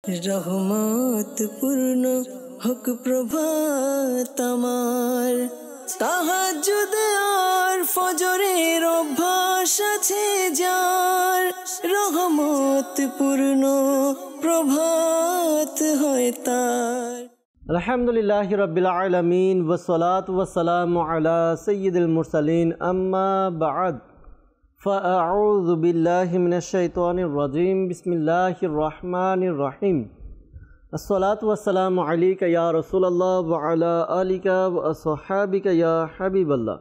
রহমত পূর্ণ হোক প্রভাত আমার, তাহাজ্জুদ আর ফজরের অভ্যাস আছে যার, রহমত পূর্ণ প্রভাত হয় তার। আলহামদুলিল্লাহি রাব্বিল আলামিন ওয়াসসালাতু ওয়াসসালামু আলা সাইয়্যিদিল মুরসালিন আম্মা বা'দ ফাআউযু বিল্লাহি মিনাশ শাইতানির রাজীম বিসমিল্লাহির রহমানির রহিম। আসসালাতু ওয়াসসালামু আলাইকা ইয়া রাসূলুল্লাহ ওয়া আলা আলিকা ওয়া আসহাবিকা ইয়া হাবিবাল্লাহ।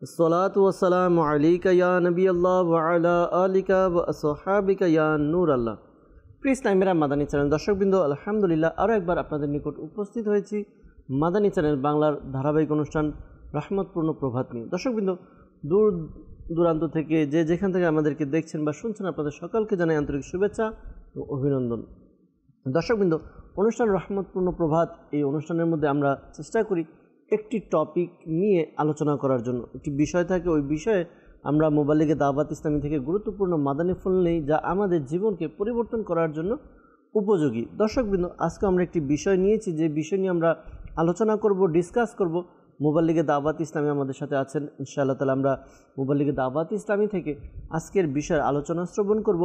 আসসালাতু ওয়াসসালামু আলাইকা ইয়া নবিয়াল্লাহ ওয়া আলা আলিকা ওয়া আসহাবিকা ইয়া নূরাল্লাহ। প্রিয় ইসলামেরা মাদানী চ্যানেল দর্শকবৃন্দ, আলহামদুলিল্লাহ আরও একবার আপনাদের নিকট উপস্থিত হয়েছি মাদানী চ্যানেল বাংলার ধারাবাহিক অনুষ্ঠান রহমতপূর্ণ প্রভাত নিয়ে। দর্শকবৃন্দ, দূর দূরান্ত থেকে যেখান থেকে আমাদেরকে দেখছেন বা শুনছেন, আপনাদের সকলকে জানাই আন্তরিক শুভেচ্ছা ও অভিনন্দন। দর্শকবৃন্দ, অনুষ্ঠান রহমতপূর্ণ প্রভাত, এই অনুষ্ঠানের মধ্যে আমরা চেষ্টা করি একটি টপিক নিয়ে আলোচনা করার জন্য। একটি বিষয় থাকে, ওই বিষয়ে আমরা মোবাল্লিগে দাওয়াত ইসলামী থেকে গুরুত্বপূর্ণ মাদানী ফুল নেই, যা আমাদের জীবনকে পরিবর্তন করার জন্য উপযোগী। দর্শকবৃন্দ, আজকে আমরা একটি বিষয় নিয়েছি, যে বিষয় নিয়ে আমরা আলোচনা করব, ডিসকাস করব। মোবাল্লিগে দাওয়াত ইসলামী আমাদের সাথে আছেন, ইনশাআল্লাহ তাআলা আমরা মোবাল্লিগে দাওয়াত ইসলামী থেকে আজকের বিষয়ের আলোচনা শ্রবণ করব।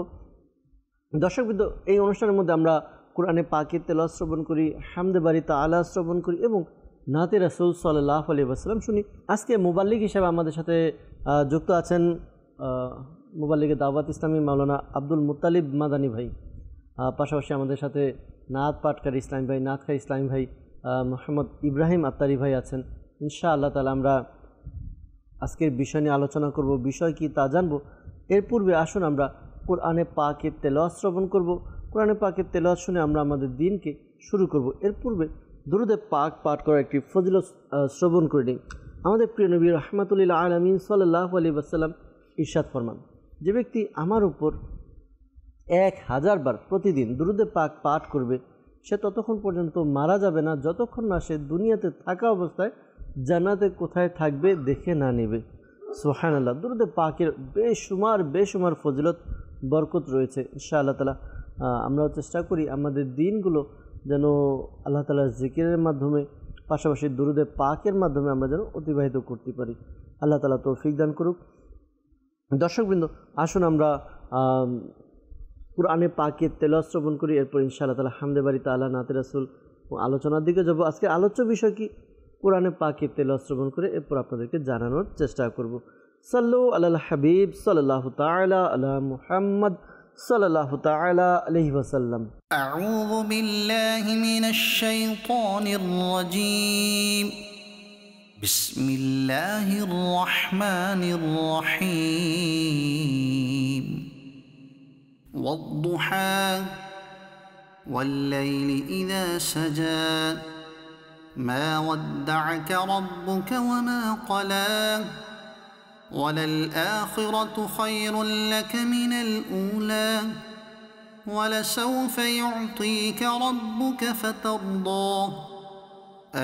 দর্শকবৃন্দ, এই অনুষ্ঠানের মধ্যে আমরা কোরআনে পাকের তেলাওয়াত শ্রবণ করি, হামদে বারি তাআলা শ্রবণ করি এবং নাতে রাসূল সাল্লাল্লাহু আলাইহি ওয়াসাল্লাম শুনি। আজকে মুবাল্লিগ হিসেবে আমাদের সাথে যুক্ত আছেন মুবাল্লিগে দাওয়াত ইসলামী মাওলানা আব্দুল মুত্তালিব মাদানী ভাই। পাশাপাশি আমাদের সাথে নাত পাঠকারী ইসলামী ভাই, নাতখাই ইসলামী ভাই মোহাম্মদ ইব্রাহিম আত্তারি ভাই আছেন। ইনশাআল্লাহ তাআলা আমরা আজকের বিষয় নিয়ে আলোচনা করব। বিষয় কি তা জানব। এর পূর্বে আসুন আমরা কোরআনে পাকের তেলাওয়াত শ্রবণ করব। কোরআনে পাকের তেলাওয়াত শুনে আমরা আমাদের দিনকে শুরু করব। এর পূর্বে দুরূদে পাক পাঠ করার একটি ফজিলত শ্রবণ করে নিই। আমাদের প্রিয় নবী রাহমাতুল আলামিন সাল্লাল্লাহু আলাইহি ওয়াসাল্লাম ইরশাদ ফরমান, যে ব্যক্তি আমার উপর 1000 বার প্রতিদিন দুরূদে পাক পাঠ করবে, সে ততক্ষণ পর্যন্ত মারা যাবে না যতক্ষণ না সে দুনিয়াতে থাকা অবস্থায় জান্নাতে কোথায় থাকবে দেখে না নেবে। সুবহানাল্লাহ। দুরূদে পাকের বেশুমার ফজিলত বরকত রয়েছে। ইনশাআল্লাহ তাআলা আমরাও চেষ্টা করি আমাদের দিনগুলো যেন আল্লাহ তাআলার জিকিরের মাধ্যমে, পাশাপাশি দুরূদে পাকের মাধ্যমে আমরা যেন অতিবাহিত করতে পারি। আল্লাহ তাআলা তৌফিক দান করুক। দর্শকবৃন্দ, আসুন আমরা কোরআনে পাকের তেলাওয়াত শ্রবণ করি। এরপর ইনশাআল্লাহ তাআলা হামদে বারি তাআলা, নাতে রাসূল ও আলোচনার দিকে যাব। আজকে আলোচ্য বিষয় কি, কোরআনে পাকের তেলাওয়াত শ্রবণ করে এরপর আপনাদেরকে জানানোর চেষ্টা করব। সাল্লু আলাল হাবিব সাল্লাল্লাহু তাআলা আলা মুহাম্মদ সাল্লাল্লাহু তাআলা আলাইহি ওয়াসাল্লাম। আউযু বিল্লাহি মিনাশ শাইতানির রাজীম। বিসমিল্লাহির রহমানির রহিম। ওয়াদ-দুহা ওয়াল-লাইলি ইযা সাজা মা ওয়াদ্দা'আকা রাব্বুকা ওয়া মা ক্বালা وللآخرة خير لك من الأولى ولسوف يعطيك ربك فترضى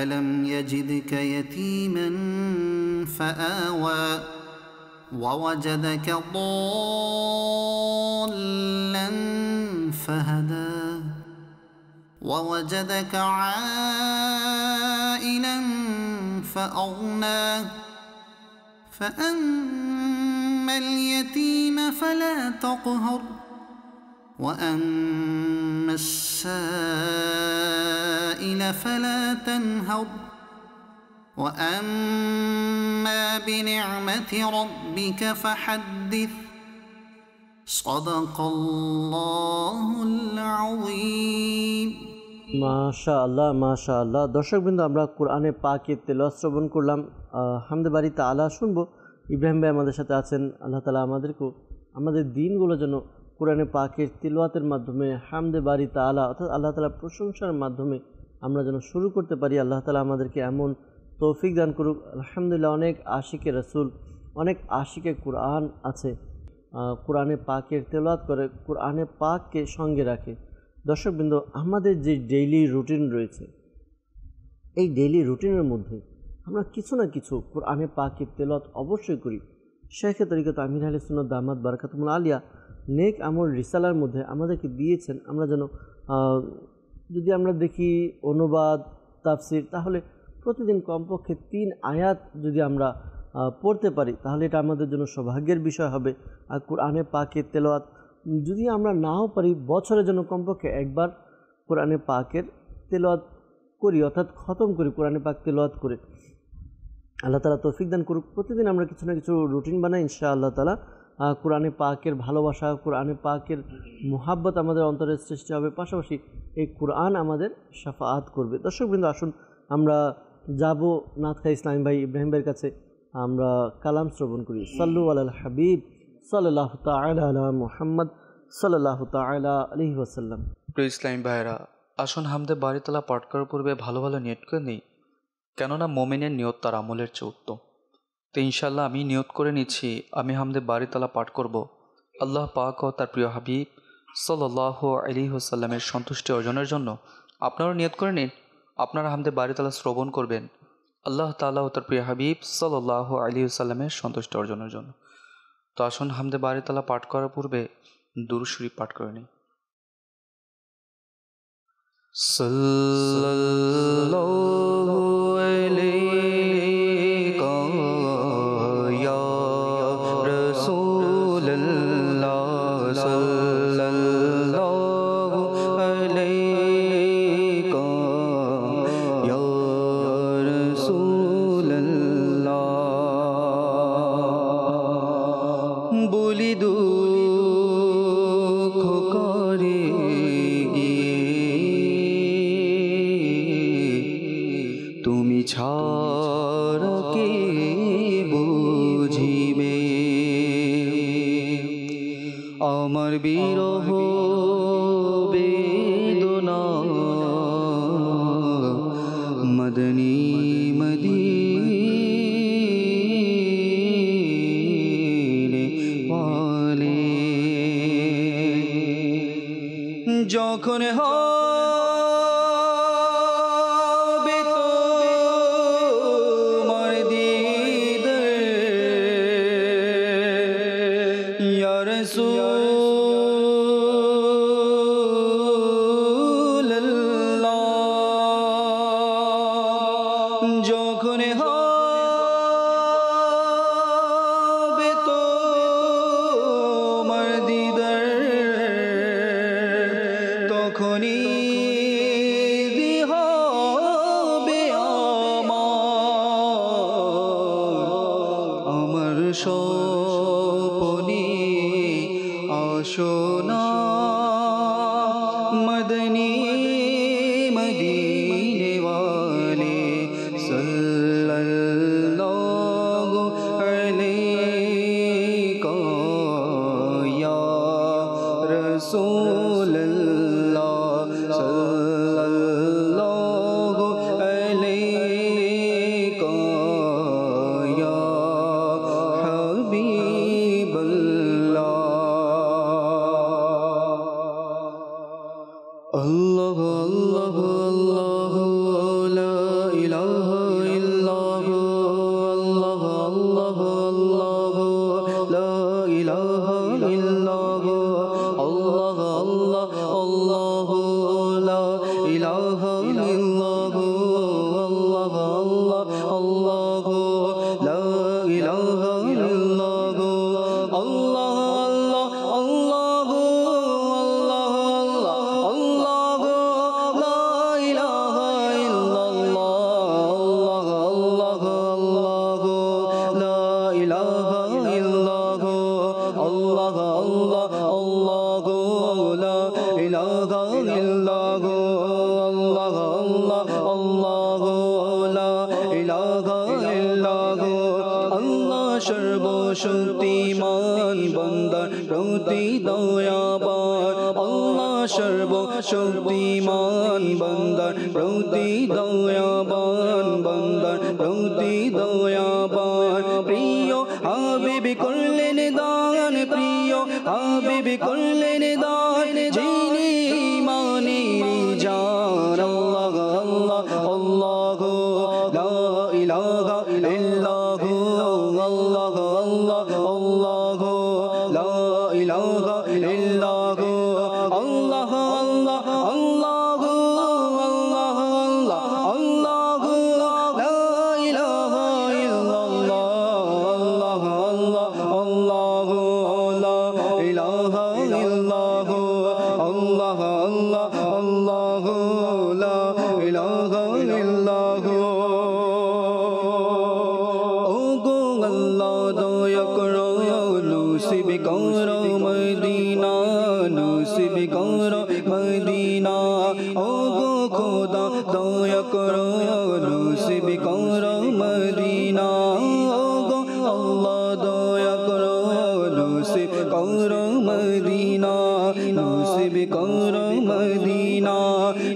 ألم يجدك يتيما فآوى ووجدك ضالا فهدى ووجدك عائلا فأغنى فأما اليتيم فلا تقهر وأما السائل فلا تنهر وأما بنعمة ربك فحدث صدق الله العظيم। মাশাআল্লাহ মাশাআল্লাহ। দর্শকবৃন্দ, আমরা কোরআনে পাকের তেলাওয়াত শ্রবণ করলাম, হামদে বারি তাআলা শুনবো। ইব্রাহিম ভাই আমাদের সাথে আছেন। আল্লাহ তাআলা আমাদেরকেও আমাদের দিনগুলো যেন কোরআনে পাকের তিলাওয়াতের মাধ্যমে, হামদে বারি তাআলা অর্থাৎ আল্লাহ তাআলার প্রশংসার মাধ্যমে আমরা যেন শুরু করতে পারি। আল্লাহ তাআলা আমাদেরকে এমন তৌফিক দান করুক। আলহামদুলিল্লাহ, অনেক আশিকে রাসূল, অনেক আশিকে কোরআন আছে, কোরআনে পাকের তেলাওয়াত করে, কোরআনে পাককে সঙ্গে রাখে। দর্শকবৃন্দ, আমাদের যে ডেইলি রুটিন রয়েছে, এই ডেইলি রুটিনের মধ্যে আমরা কিছু না কিছু কোরআনে পাকের তেলাওয়াত অবশ্যই করি। শেখে তরিকত আমির আহলে সুন্নাত দামাত বারাকাতুহুল আলিয়া নেক আমল রিসালার মধ্যে আমাদেরকে দিয়েছেন আমরা যেন যদি আমরা দেখি অনুবাদ তাফসির, তাহলে প্রতিদিন কমপক্ষে 3 আয়াত যদি আমরা পড়তে পারি তাহলে এটা আমাদের জন্য সৌভাগ্যের বিষয় হবে। আর কোরআনে পাকের তেলাওয়াত যদি আমরা নাও পারি, বছরের জন্য কমপক্ষে একবার কোরআনে পাকের তেলাওয়াত করি, অর্থাৎ খতম করি কোরআনে পাক তেলাওয়াত করে। আল্লাহ তাআলা তৌফিক দান করুক। প্রতিদিন আমরা কিছু না কিছু রুটিন বানাই, ইনশাআল্লাহ তাআলা কোরআনে পাকের ভালোবাসা, কোরআনে পাকের মুহাব্বত আমাদের অন্তরে সৃষ্টি হবে, পাশাপাশি এই কোরআন আমাদের শাফাআত করবে। দর্শকবৃন্দ, আসুন আমরা যাব নাথখা ইসলামী ভাই ইব্রাহিম ভাইয়ের কাছে, আমরা কালাম শ্রবণ করি। সাল্লু আলাল হাবিব সাল্লাল্লাহু তাআলা আলা মুহাম্মদ সাল্লাল্লাহু তাআলা আলাইহি ওয়াসাল্লাম। প্রিয় ইসলামী ভাইয়েরা, আসুন হামদে বাড়ি তালা পাঠ করার পূর্বে ভালো ভালো নিয়ত করে নিই, কেননা মোমেনের নিয়ত তার আমলের চেয়ে উত্তম। তো ইনশাল্লাহ আমি নিয়ত করে নিচ্ছি, আমি হামদে বাড়ি তালা পাঠ করব আল্লাহ পাক ও তার প্রিয় হাবিব সাল্লাল্লাহু আলাইহি ওয়াসাল্লামের সন্তুষ্টি অর্জনের জন্য। আপনারাও নিয়ত করে নিন, আপনারা হামদে বাড়ি তালা শ্রবণ করবেন আল্লাহ তাআলা ও তার প্রিয় হাবিব সাল্লাল্লাহু আলাইহি ওয়াসাল্লামের সন্তুষ্টি অর্জনের জন্য। তো আসুন হামদে বাড়ি তালা পাঠ করার পূর্বে দুরূদ শরীফ পাঠ করে নিই। সাল্লাল্লাহু আলাইকা ইয়া রাসূলুল্লাহ, সাল্লাল্লাহু আলাইকা ইয়া রাসূলুল্লাহ। বলি দুঃখ করে তুমি ছাড়া কে বুঝিবে, আমার বিরহ বেদনা মদনী মদিনে ওয়ালে। যখন হবে তোমার দিদার ইয়া রাসূলুল্লাহ, যখন হবে তোমার দিদার তখনই হবে আমার স্বপ্নে আসনা মদনী মদিনে ওয়ালে। সাল্লাল্লাহু আলাইকা ইয়া রাসূলুল্লাহ, সাল্লাল্লাহু আলাইকা ইয়া হাবিবাল্লাহ। আল্লাহ আল্লাহ আল্লাহ লা ইলাহা ইল্লাহু, আল্লাহ আল্লাহ আল্লাহ লা ইলাহা ইল্লাহু, আল্লাহ আল্লাহ আল্লাহ লা ইলাহা ইল্লাহু, আল্লাহ আল্লাহ আল্লাহ লা ইলাহা ইল্লাহু, আল্লাহ আল্লাহ আল্লাহ সর্বশক্তিমান বান্দার প্রতি দয়াবান, আল্লাহ সর্বশক্তিমান বান্দার প্রতি দয়াবান, বান্দার প্রতি দয়াবান। প্রিয় হাবিবি করলেন দান, প্রিয় হাবিবি করলেন দান, যিনি ইমানের জান। আল্লাহ আল্লাহ আল্লাহ লা ইলাহা ইল্লাহু, আল্লাহ আল্লাহ আল্লাহ লা ইলাহা ইল্লাহু, আল্লাহ আল্লাহ লা ইলাহা ইল্লাল্লাহু ও গো আল্লাহ দয়া করো নসিব করো মদিনা নসিব করো মদিনা ও গো খোদা দয়া করো নসিব করো মদিনা ও গো আল্লাহ দয়া করো নসিব করো মদিনা নসিব করো মদিনা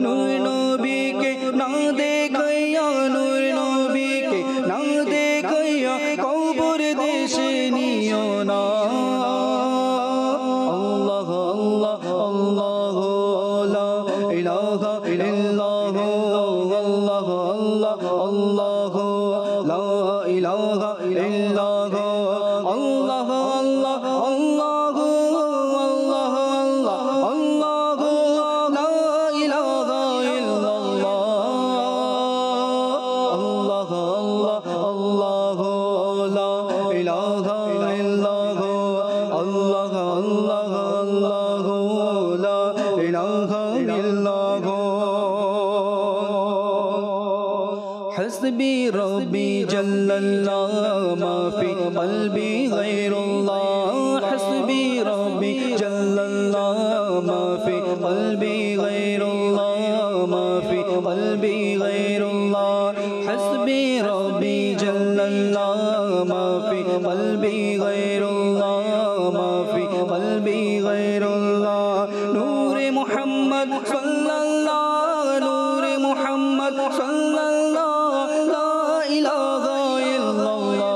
নূর নবীকে না দেখাইয়া নূর নবীকে না দেখাইয়া কবর দেশে নিও না আল্লাহ আল্লাহ আল্লাহ লা ইলাহা ইল্লাল্লাহু আল্লাহ আল্লাহ আল্লাহ লা ইলাহা ইল্লাল্লাহু আল্লাহ আল্লাহ আল্লাহ আল্লাহ আল্লাহ আল্লাহ লা ইলাহা ইল্লাল্লাহ আল্লাহ আল্লাহ আল্লাহ লা ইলাহা ইল্লাল্লাহু আল্লাহ আল্লাহ আল্লাহ লা ইলাহা ইল্লাল্লাহু حسبي ربي جل الله ما في قلبي غير الله حسبي ربي جل الله ما في قلبي غير الله ما في قلبي غير الله حسبي ربي جل الله ما في قلبي غير الله ما في قلبي غير الله نور محمد صلى الله نور محمد صلى الله لا إله إلا الله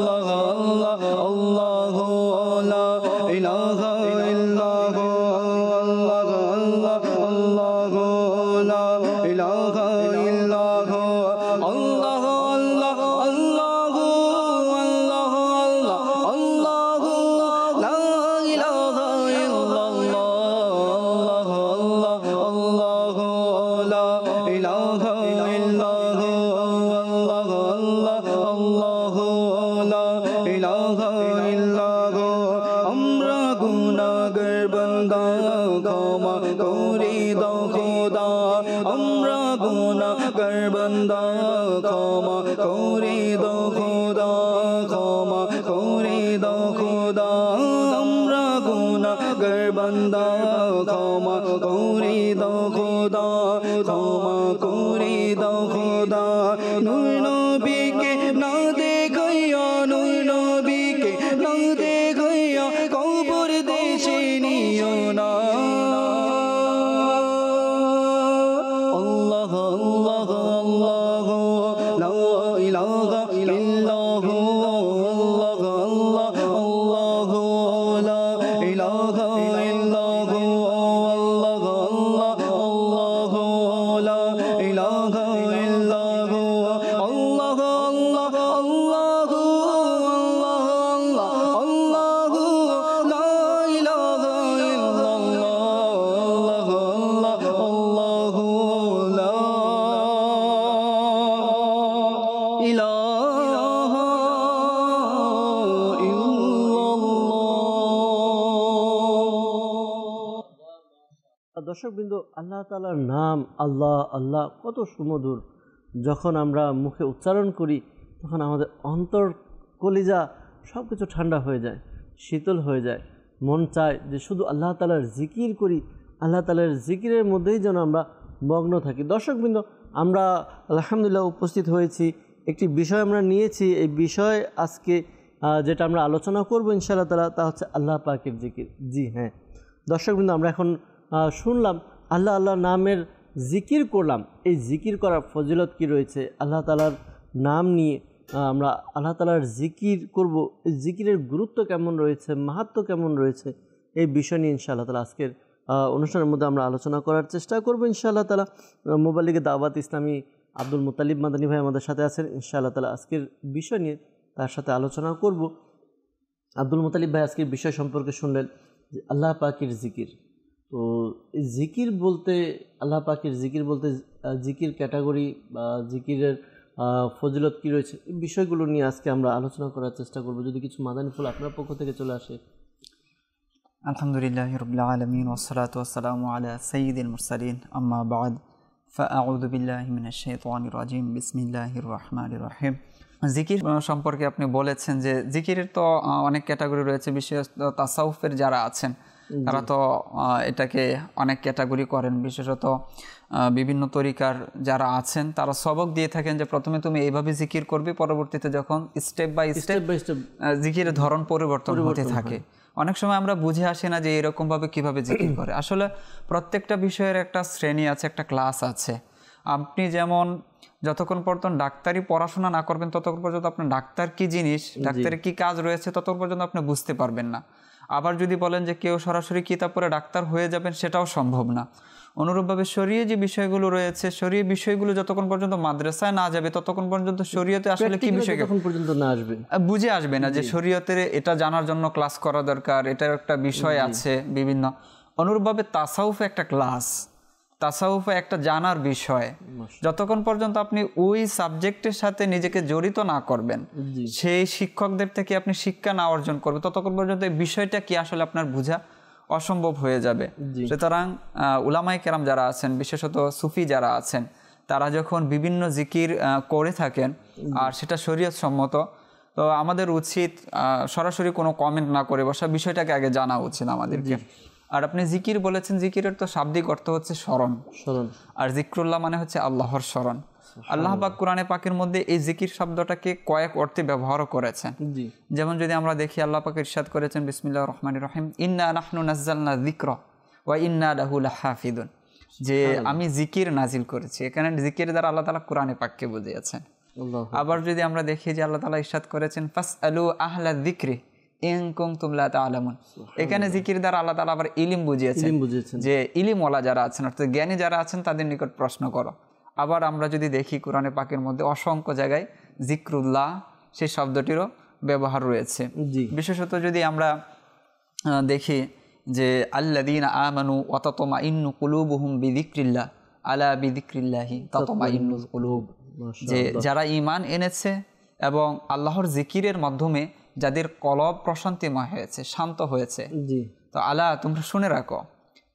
الله الله لا إله إلا هو الله الله الله لا إله إلا هو الله الله الله الله الله لا إله إلا الله الله الله لا إله إلا هو الله الله الله لا إله إلا هو আমরা গুনাহগার বান্দা ক্ষমা করে দাও খোদা আমরা গুনাহগার বান্দা ক্ষমা করে দাও খোদা ক্ষমা করে দাও খোদা আমরা গুনাহগার বান্দা ক্ষমা করে দাও খোদা ক্ষমা করে দাও খোদা নূর নবীকে না দেখাইয়া নূর নবীকে না দেখাইয়া কবর দেশে নিও না আল্লাহ আল্লাহ আল্লাহ লা ইলাহা ইল্লাল্লাহু আল্লাহ আল্লাহ আল্লাহ লা ইলাহা ইল্লাল্লাহু আল্লাহ আল্লাহ আল্লাহ লা ইলাহা ইল্লাল্লাহু আল্লাহ আল্লাহ আল্লাহ আল্লাহ আল্লাহ লা ইলাহা ইল্লাল্লাহ আল্লাহ আল্লাহ লা ইলাহা ইল্লাল্লাহ। দর্শকবৃন্দ, আল্লাহ তাআলার নাম আল্লাহ আল্লাহ কত সুমধুর। যখন আমরা মুখে উচ্চারণ করি তখন আমাদের অন্তর কলিজা সব কিছু ঠান্ডা হয়ে যায়, শীতল হয়ে যায়। মন চায় যে শুধু আল্লাহ তাআলার জিকির করি, আল্লাহ তাআলার জিকিরের মধ্যেই যেন আমরা মগ্ন থাকি। দর্শকবৃন্দ, আমরা আলহামদুলিল্লাহ উপস্থিত হয়েছি, একটি বিষয় আমরা নিয়েছি। এই বিষয় আজকে যেটা আমরা আলোচনা করব ইনশাআল্লাহ তাআলা, তা হচ্ছে আল্লাহ পাকের জিকির। জি হ্যাঁ দর্শকবৃন্দ, আমরা এখন শুনলাম আল্লাহ আল্লাহ নামের জিকির করলাম। এই জিকির করার ফজিলত কি রয়েছে, আল্লাহ তাআলার নাম নিয়ে আমরা আল্লাহ তাআলার জিকির করব, এই জিকিরের গুরুত্ব কেমন রয়েছে, মাহাত্ম্য কেমন রয়েছে, এই বিষয় নিয়ে ইনশাআল্লাহ তাআলা আজকের অনুষ্ঠানের মধ্যে আমরা আলোচনা করার চেষ্টা করব ইনশাআল্লাহ তাআলা। মোবাল্লিগে দাওয়াত ইসলামী আব্দুল মুত্তালিব মাদানী ভাই আমাদের সাথে আছেন ইনশাআল্লাহ তাআলা। আজকের বিষয় নিয়ে তার সাথে আলোচনা করব। আব্দুল মুত্তালিব ভাই আজকের বিষয় সম্পর্কে শুনলেন যে আল্লাহ পাকের জিকির। তো জিকির বলতে, আল্লাহ পাকের জিকির বলতে জিকির ক্যাটাগরি বা জিকিরের ফজিলত কী রয়েছে, এই বিষয়গুলো নিয়ে আজকে আমরা আলোচনা করার চেষ্টা করব। যদি কিছু মাদানী ফুল আপনার পক্ষ থেকে চলে আসে। আলহামদুলিল্লাহি রাব্বিল আলামিন ওয়াসসালাতু ওয়াসসালামু আলা সাইয়্যিদিল মুরসালিন আম্মা বা'দ ফাআউযু বিল্লাহি মিনাশ শাইতানির রাজিম বিসমিল্লাহির রহমানির রহিম। জিকির সম্পর্কে আপনি বলেছেন যে জিকিরের তো অনেক ক্যাটাগরি রয়েছে, বিশেষত তাসাউফের যারা আছেন তারা তো এটাকে অনেক ক্যাটাগরি করেন। বিশেষত বিভিন্ন তরিকার যারা আছেন তারা সবক দিয়ে থাকেন যে প্রথমে তুমি এইভাবে জিকির করবে, পরবর্তীতে যখন স্টেপ বাই স্টেপ জিকিরের ধরন পরিবর্তন হতে থাকে। অনেক সময় আমরা বুঝে আসি না যে এরকমভাবে কিভাবে জিকির করে। আসলে প্রত্যেকটা বিষয়ের একটা শ্রেণী আছে, একটা ক্লাস আছে। আপনি যেমন যতক্ষণ পর্যন্ত ডাক্তারি পড়াশোনা না করবেন ততক্ষণ পর্যন্ত আপনার ডাক্তার কি জিনিস, ডাক্তারের কি কাজ রয়েছে ততক্ষণ পর্যন্ত আপনি বুঝতে পারবেন না। আবার যদি বলেন যে কেউ সরাসরি কিতাব পড়ে ডাক্তার হয়ে যাবেন, সেটাও সম্ভব না। অনুরূপভাবে শরীয় যে বিষয়গুলো রয়েছে, শরীয় বিষয়গুলো যতক্ষণ পর্যন্ত মাদ্রাসায় না যাবে ততক্ষণ পর্যন্ত শরীয়তে আসলে কি বিষয় বুঝে আসবে না যে শরীয়তের এটা জানার জন্য ক্লাস করা দরকার, এটার একটা বিষয় আছে বিভিন্ন। অনুরূপভাবে তাসাউফ একটা ক্লাস, তাসাউফে একটা জানার বিষয়। যতক্ষণ পর্যন্ত আপনি ওই সাবজেক্টের সাথে নিজেকে জড়িত না করবেন, সেই শিক্ষকদের থেকে আপনি শিক্ষা না অর্জন করবেন, ততক্ষণ পর্যন্ত এই বিষয়টা কি আসলে আপনার বোঝা অসম্ভব হয়ে যাবে। সুতরাং উলামায়ে কেরাম যারা আছেন, বিশেষত সুফি যারা আছেন, তারা যখন বিভিন্ন জিকির করে থাকেন আর সেটা শরীয়ত সম্মত, তো আমাদের উচিত সরাসরি কোনো কমেন্ট না করে বসা, বিষয়টাকে আগে জানা উচিত আমাদেরকে। আর আপনি জিকির বলেছেন, জিকিরের তো শাব্দিক অর্থ হচ্ছে স্মরণ, আর জিক্রুল্লাহ মানে হচ্ছে আল্লাহর স্মরণ। আল্লাহ পাক কোরআনে পাকের মধ্যে এই জিকির শব্দটাকে কয়েক অর্থে ব্যবহার করেছেন। যেমন যদি আমরা দেখি, আল্লাহ পাক ইরশাদ করেছেন বিসমিল্লাহির রহমানির রহিম, ইন্না নাহনু নাযালনা যিকরা ওয়া ইন্না লাহু লাহাফিজুন, যে আমি জিকির নাজিল করেছি। এখানে জিকির দ্বারা আল্লাহ তাআলা কোরআনে পাককে বুঝিয়েছেন। আবার যদি আমরা দেখি যে আল্লাহ তাআলা ইরশাদ করেছেন ফাসআলু আহলা যিকরি ইন কুনতুম লা তা'লামুন, এখানে জিকির দ্বারা আল্লাহ তাআলা আবার ইলম বুঝিয়েছেন যে ইলমওয়ালা যারা আছেন, অর্থাৎ জ্ঞানী যারা আছেন তাদের নিকট প্রশ্ন করো। আবার আমরা যদি দেখি কোরআনে পাকের মধ্যে অসংখ্য জায়গায় জিক্রুল্লাহ সেই শব্দটিরও ব্যবহার রয়েছে। বিশেষত যদি আমরা দেখি যে আল্লাযীনা আমানু ওয়া তাতমাইন্নু কুলুবুহুম বিযিকরিল্লাহ আলা বিযিকরিল্লাহি তাতমাইন্নুল কুলুব, যে যারা ঈমান এনেছে এবং আল্লাহর জিকিরের মাধ্যমে যাদের কলব প্রশান্তিময় হয়েছে, শান্ত হয়েছে, তো আলা তোমরা শুনে রাখো,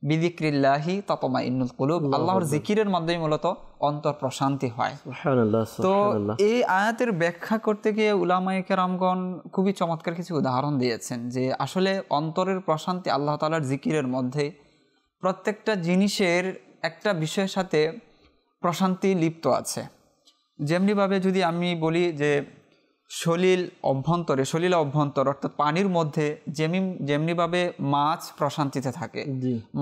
বিযিকরিল্লাহি তাতমাইন্নুল কুলুব, আল্লাহর জিকিরের মাধ্যমে মূলত অন্তর প্রশান্তি হয়। তো এই আয়াতের ব্যাখ্যা করতে গিয়ে উলামায়ে কেরামগণ খুবই চমৎকার কিছু উদাহরণ দিয়েছেন যে আসলে অন্তরের প্রশান্তি আল্লাহ তাআলার জিকিরের মধ্যে। প্রত্যেকটা জিনিসের একটা বিষয়ের সাথে প্রশান্তি লিপ্ত আছে। যেমনিভাবে যদি আমি বলি যে সলিল অভ্যন্তর অর্থাৎ পানির মধ্যে যেমনিভাবে মাছ প্রশান্তিতে থাকে,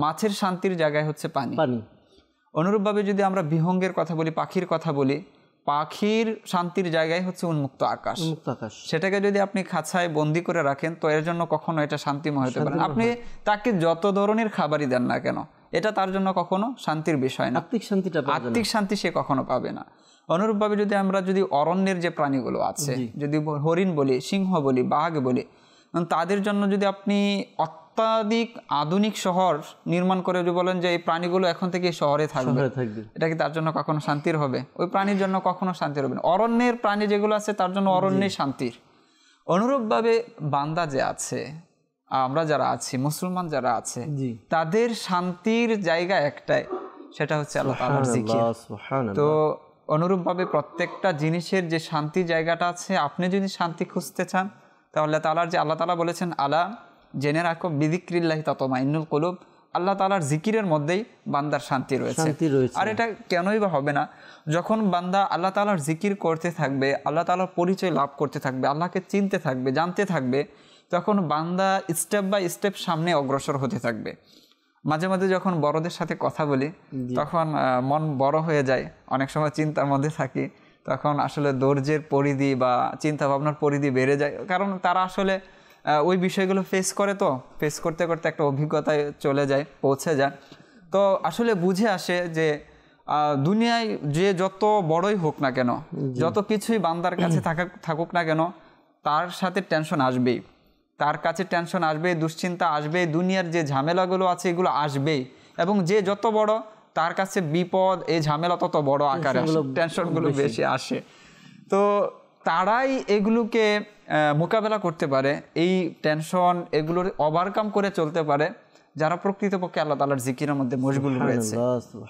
মাছের শান্তির জায়গায় হচ্ছে পানি। অনুরূপভাবে যদি আমরা বিহঙ্গের কথা বলি, পাখির কথা বলি, পাখির শান্তির জায়গায় হচ্ছে উন্মুক্ত আকাশ। সেটাকে যদি আপনি খাঁচায় বন্দি করে রাখেন তো এর জন্য কখনো এটা শান্তিময় হতে পারে না। আপনি তাকে যত ধরনের খাবারই দেন না কেন, এটা তার জন্য কখনো শান্তির বিষয় না, আত্মিক শান্তি সে কখনো পাবে না। অনুরূপভাবে যদি আমরা অরণ্যের যে প্রাণীগুলো আছে, যদি হরিণ বলি, সিংহ বলি, বাঘ বলি, তাদের জন্য যদি আপনি অত্যাধিক আধুনিক শহর নির্মাণ করে যদি বলেন যে এই প্রাণীগুলো এখন থেকে শহরে থাকবে, এটা কি তার জন্য কখনো শান্তির হবে? ওই প্রাণীর জন্য কখনো শান্তির হবে না। অরণ্যের প্রাণী যেগুলো আছে তার জন্য অরণ্যেই শান্তির। অনুরূপভাবে বান্দা যে আছে, আমরা যারা আছি, মুসলমান যারা আছে, তাদের শান্তির জায়গা একটাই, সেটা হচ্ছে আল্লাহ তাআলার জিকির। তো অনুরূপভাবে প্রত্যেকটা জিনিসের যে শান্তির জায়গাটা আছে, আপনি যদি শান্তি খুঁজতে চান তাহলে তাআলার যে আল্লাহ তাআলা বলেছেন আলা জেনে রাখো বিযিকরিল্লাহি তাতমাইন্নুল কুলুব, আল্লাহ তাআলার জিকিরের মধ্যেই বান্দার শান্তি রয়েছে। আর এটা কেনই বা হবে না? যখন বান্দা আল্লাহ তাআলার জিকির করতে থাকবে, আল্লাহ তাআলার পরিচয় লাভ করতে থাকবে, আল্লাহকে চিনতে থাকবে, জানতে থাকবে, তখন বান্দা স্টেপ বাই স্টেপ সামনে অগ্রসর হতে থাকবে। মাঝে মাঝে যখন বড়দের সাথে কথা বলি তখন মন বড় হয়ে যায়, অনেক সময় চিন্তার মধ্যে থাকি, তখন আসলে ধৈর্যের পরিধি বা চিন্তা ভাবনার পরিধি বেড়ে যায়, কারণ তারা আসলে ওই বিষয়গুলো ফেস করতে করতে একটা অভিজ্ঞতায় পৌঁছে যায়। তো আসলে বুঝে আসে যে দুনিয়ায় যে যত বড়ই হোক না কেন, যত কিছুই বান্দার কাছে থাকুক না কেন, তার সাথে টেনশন আসবেই, তার কাছে টেনশন আসবে, দুশ্চিন্তা আসবে, দুনিয়ার যে ঝামেলাগুলো আছে এগুলো আসবেই, এবং যে যত বড় তার কাছে বিপদ, এই ঝামেলা তত বড় আকারে টেনশনগুলো বেশি আসে। তো তারাই এগুলোকে মোকাবেলা করতে পারে, এই টেনশন এগুলোর ওভারকাম করে চলতে পারে যারা প্রকৃতপক্ষে আল্লাহ তাআলার জিকিরের মধ্যে মশগুল রয়েছে।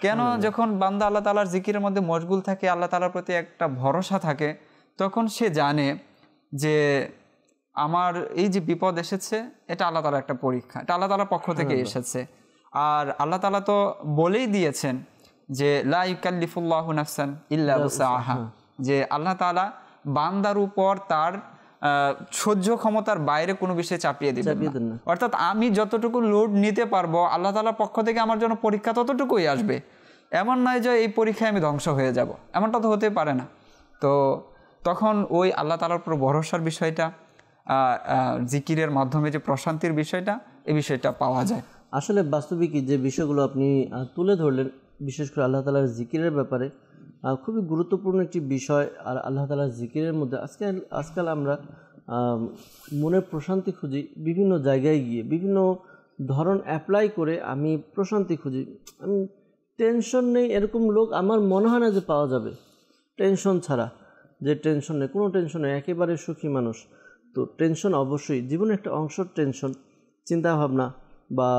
কেন যখন বান্দা আল্লাহ তাআলার জিকিরের মধ্যে মশগুল থাকে, আল্লাহ তাআলার প্রতি একটা ভরসা থাকে, তখন সে জানে যে আমার এই যে বিপদ এসেছে এটা আল্লাহ তাআলার একটা পরীক্ষা, এটা আল্লাহ তাআলার পক্ষ থেকে এসেছে। আর আল্লাহ তাআলা তো বলেই দিয়েছেন যে লা ইউকাল্লিফুল্লাহু নাফসান ইল্লা উসআহা, যে আল্লাহ তাআলা বান্দার উপর তার সহ্য ক্ষমতার বাইরে কোনো বিষয় চাপিয়ে দিবেন না। অর্থাৎ আমি যতটুকু লোড নিতে পারবো আল্লাহ তাআলার পক্ষ থেকে আমার জন্য পরীক্ষা ততটুকুই আসবে। এমন নয় যে এই পরীক্ষায় আমি ধ্বংস হয়ে যাব, এমনটা তো হতে পারে না। তো তখন ওই আল্লাহ তাআলার উপর ভরসার বিষয়টা, জিকিরের মাধ্যমে যে প্রশান্তির বিষয়টা, এই বিষয়টা পাওয়া যায়। আসলে বাস্তবিকই যে বিষয়গুলো আপনি তুলে ধরলেন, বিশেষ করে আল্লাহ তাআলার জিকিরের ব্যাপারে খুবই গুরুত্বপূর্ণ একটি বিষয়। আর আল্লাহ তাআলার জিকিরের মধ্যে আজকাল আমরা মনের প্রশান্তি খুঁজি, বিভিন্ন জায়গায় গিয়ে বিভিন্ন ধরন অ্যাপ্লাই করে আমি প্রশান্তি খুঁজি। আমি টেনশন নেই এরকম লোক আমার মনে হয় না যে পাওয়া যাবে। টেনশন ছাড়া, যে টেনশন নেই, কোনো টেনশন নেই, একেবারে সুখী মানুষ। তো টেনশন অবশ্যই জীবনের একটা অংশ, টেনশন চিন্তাভাবনা বা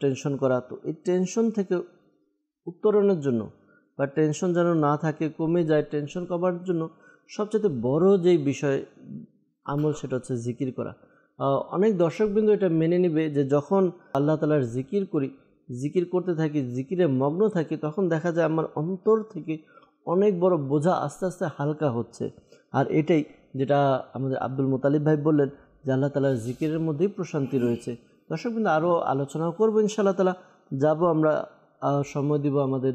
টেনশন করা। তো এই টেনশন থেকে উত্তরণের জন্য বা টেনশন যেন না থাকে, কমে যায়, টেনশন কমার জন্য সবচেয়ে বড় যেই বিষয় আমল সেটা হচ্ছে জিকির করা। অনেক দর্শকবৃন্দ এটা মেনে নেবে যে যখন আল্লাহ তাআলার জিকির করি, জিকির করতে থাকি, জিকিরে মগ্ন থাকি, তখন দেখা যায় আমার অন্তর থেকে অনেক বড় বোঝা আস্তে আস্তে হালকা হচ্ছে। আর এটাই যেটা আমাদের আব্দুল মুতালিব ভাই বললেন যে আল্লাহ তাআলার জিকিরের মধ্যেই প্রশান্তি রয়েছে। দর্শকবৃন্দ আরও আলোচনাও করবো ইনশাআল্লাহ তাআলা, যাবো আমরা, সময় দিব আমাদের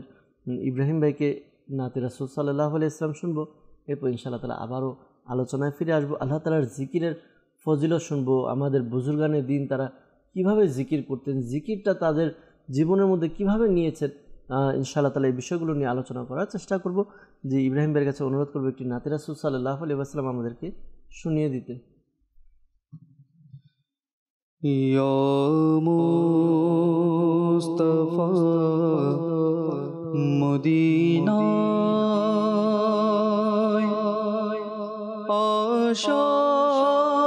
ইব্রাহিম ভাইকে, নাতে রাসূল সাল্লাল্লাহু আলাইহি ওয়াসাল্লাম শুনবো, এরপর ইনশাআল্লাহ তাআলা আবারও আলোচনায় ফিরে আসবো। আল্লাহ তাআলার জিকিরের ফজিলত শুনবো, আমাদের বুজুর্গানে দিন তারা কিভাবে জিকির করতেন, জিকিরটা তাদের জীবনের মধ্যে কিভাবে নিয়েছেন, ইনশাআল্লাহ তাআলা এই বিষয়গুলো নিয়ে আলোচনা করার চেষ্টা করব। যে ইব্রাহিম ভাইয়ের কাছে অনুরোধ করবো একটি নাতে রাসূল সাল্লাল্লাহু আলাইহি ওয়াসাল্লাম আমাদেরকে শুনিয়ে দিতে। ইয়া মুস্তাফা মদিনায় আশার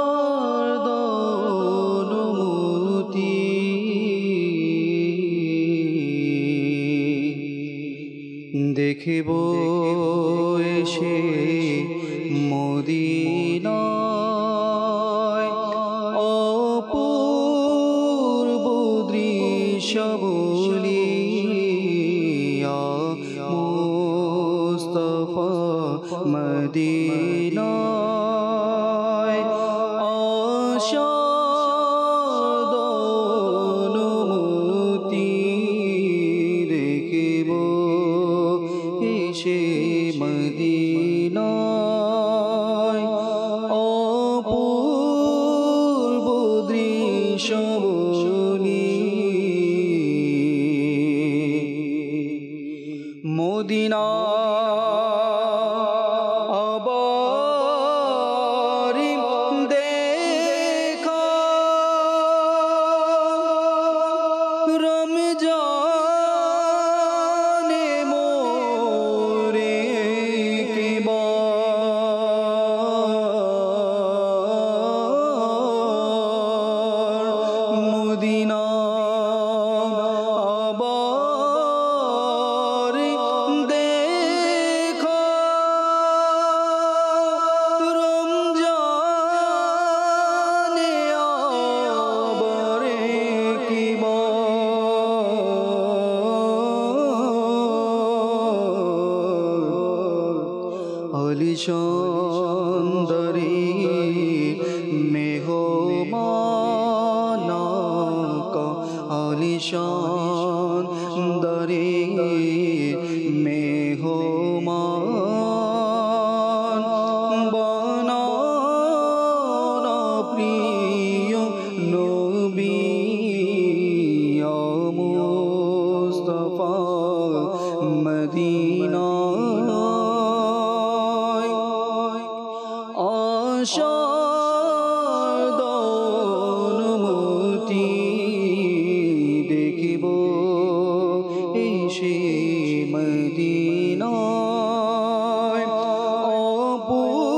অনুমতি দেখিব এসে মদিনায় অপূর্ব দৃশ্যাবলী মুস্তাফা মদিনায় আশাদ অনুমতি দেখিব এসে মদিনায় অপূর্ব দৃশ্যাবলী মদিনা আবারি দেখা রমজানে মোরে কিবা মদিনা আবারি দেখা রমজানে আবারে কিবা আলিশানদারি মেহমানাকা আলিশানদারি মেহমান বানানা প্রিয় নবী মুস্তাফা মদিনা আশাদ অনুমতি দেখিব এসে মদিনায় অপূর্ব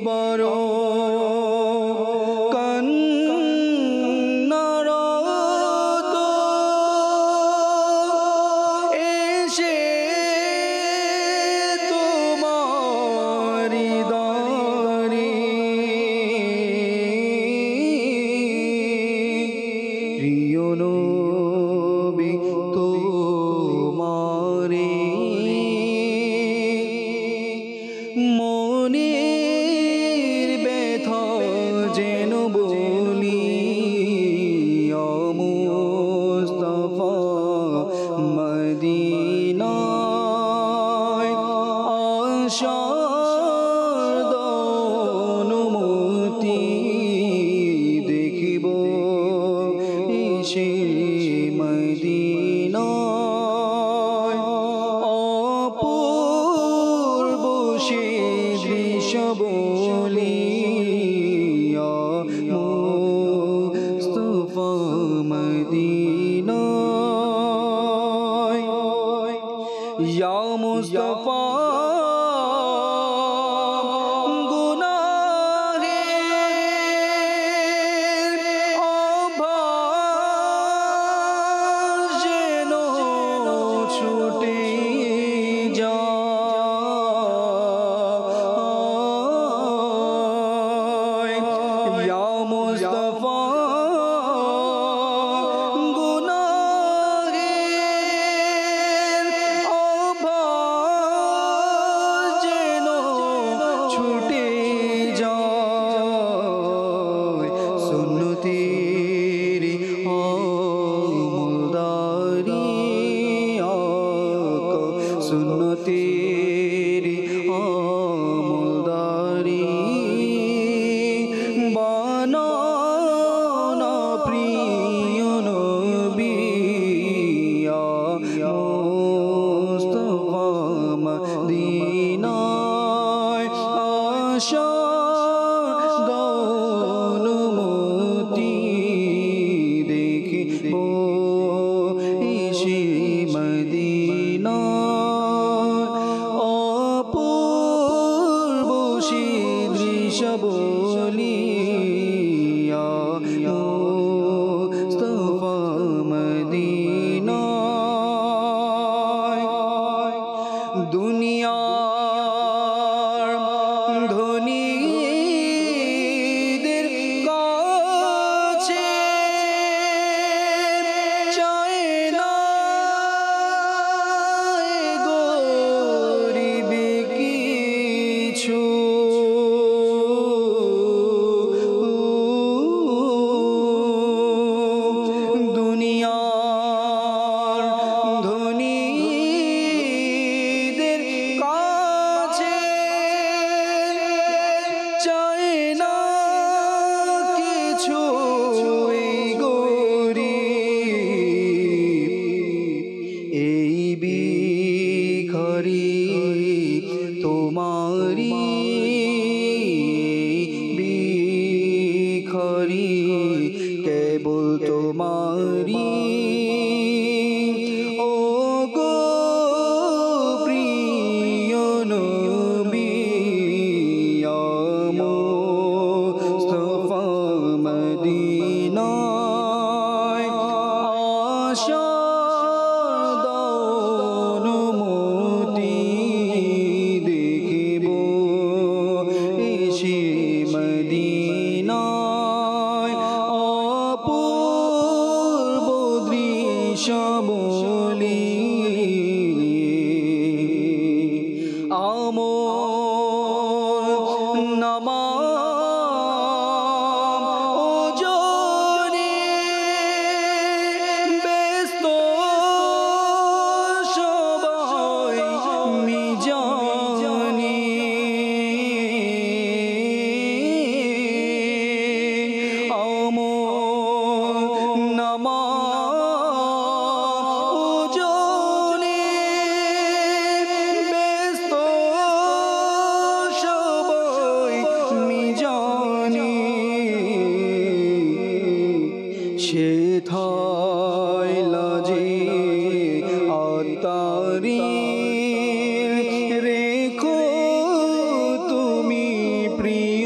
বড় কান্নারত এসে তোমারি দারে প্রিয় নবী তোমারে মনের ব্যথা যেন বলি মুস্তাফা মদিনায় আশার অনুমতি দেখিব এসে মদিনায় অপূর্ব সে দৃশ্য বলিয়া মুস্তাফা মদিনায় ইয়া মুস্তাফা গুনাহের অভার যেন ছুটে যায় ইয়া মুস্তাফা গুনাহের অভার যেন ছুটে যায় সুন্নতির আমলদারি আকা সুন্নতির আমলদারি বানানা প্রিয় নবী মুস্তাফা মদিনায় আশার অনুমতি দেখিব এসে মদিনায় অপূর্ব সে দৃশ্য বলিয়া মুস্তাফা মদিনায় দুনিয়ার ধনীদের কাছে চায় না গরিব কিছু দুনিয়ার ধনীদের কাছে চায় না কিছু এই গরিব এই ভিখারি তোমারি ভিখারি কেবল তোমারি ও গো প্রিয় নবী মুস্তাফা মদিনায় আশার অনুমতি দেখিব এসে মদিনায় অপূর্ব দৃশ্য বলি আমল নামা ওজনে ব্যস্ত সবাই মিজানে আমল নামা ওজনে ব্যস্ত সবাই মিজানে সে থাই লাজে আতারি রেখো তুমি প্রিয়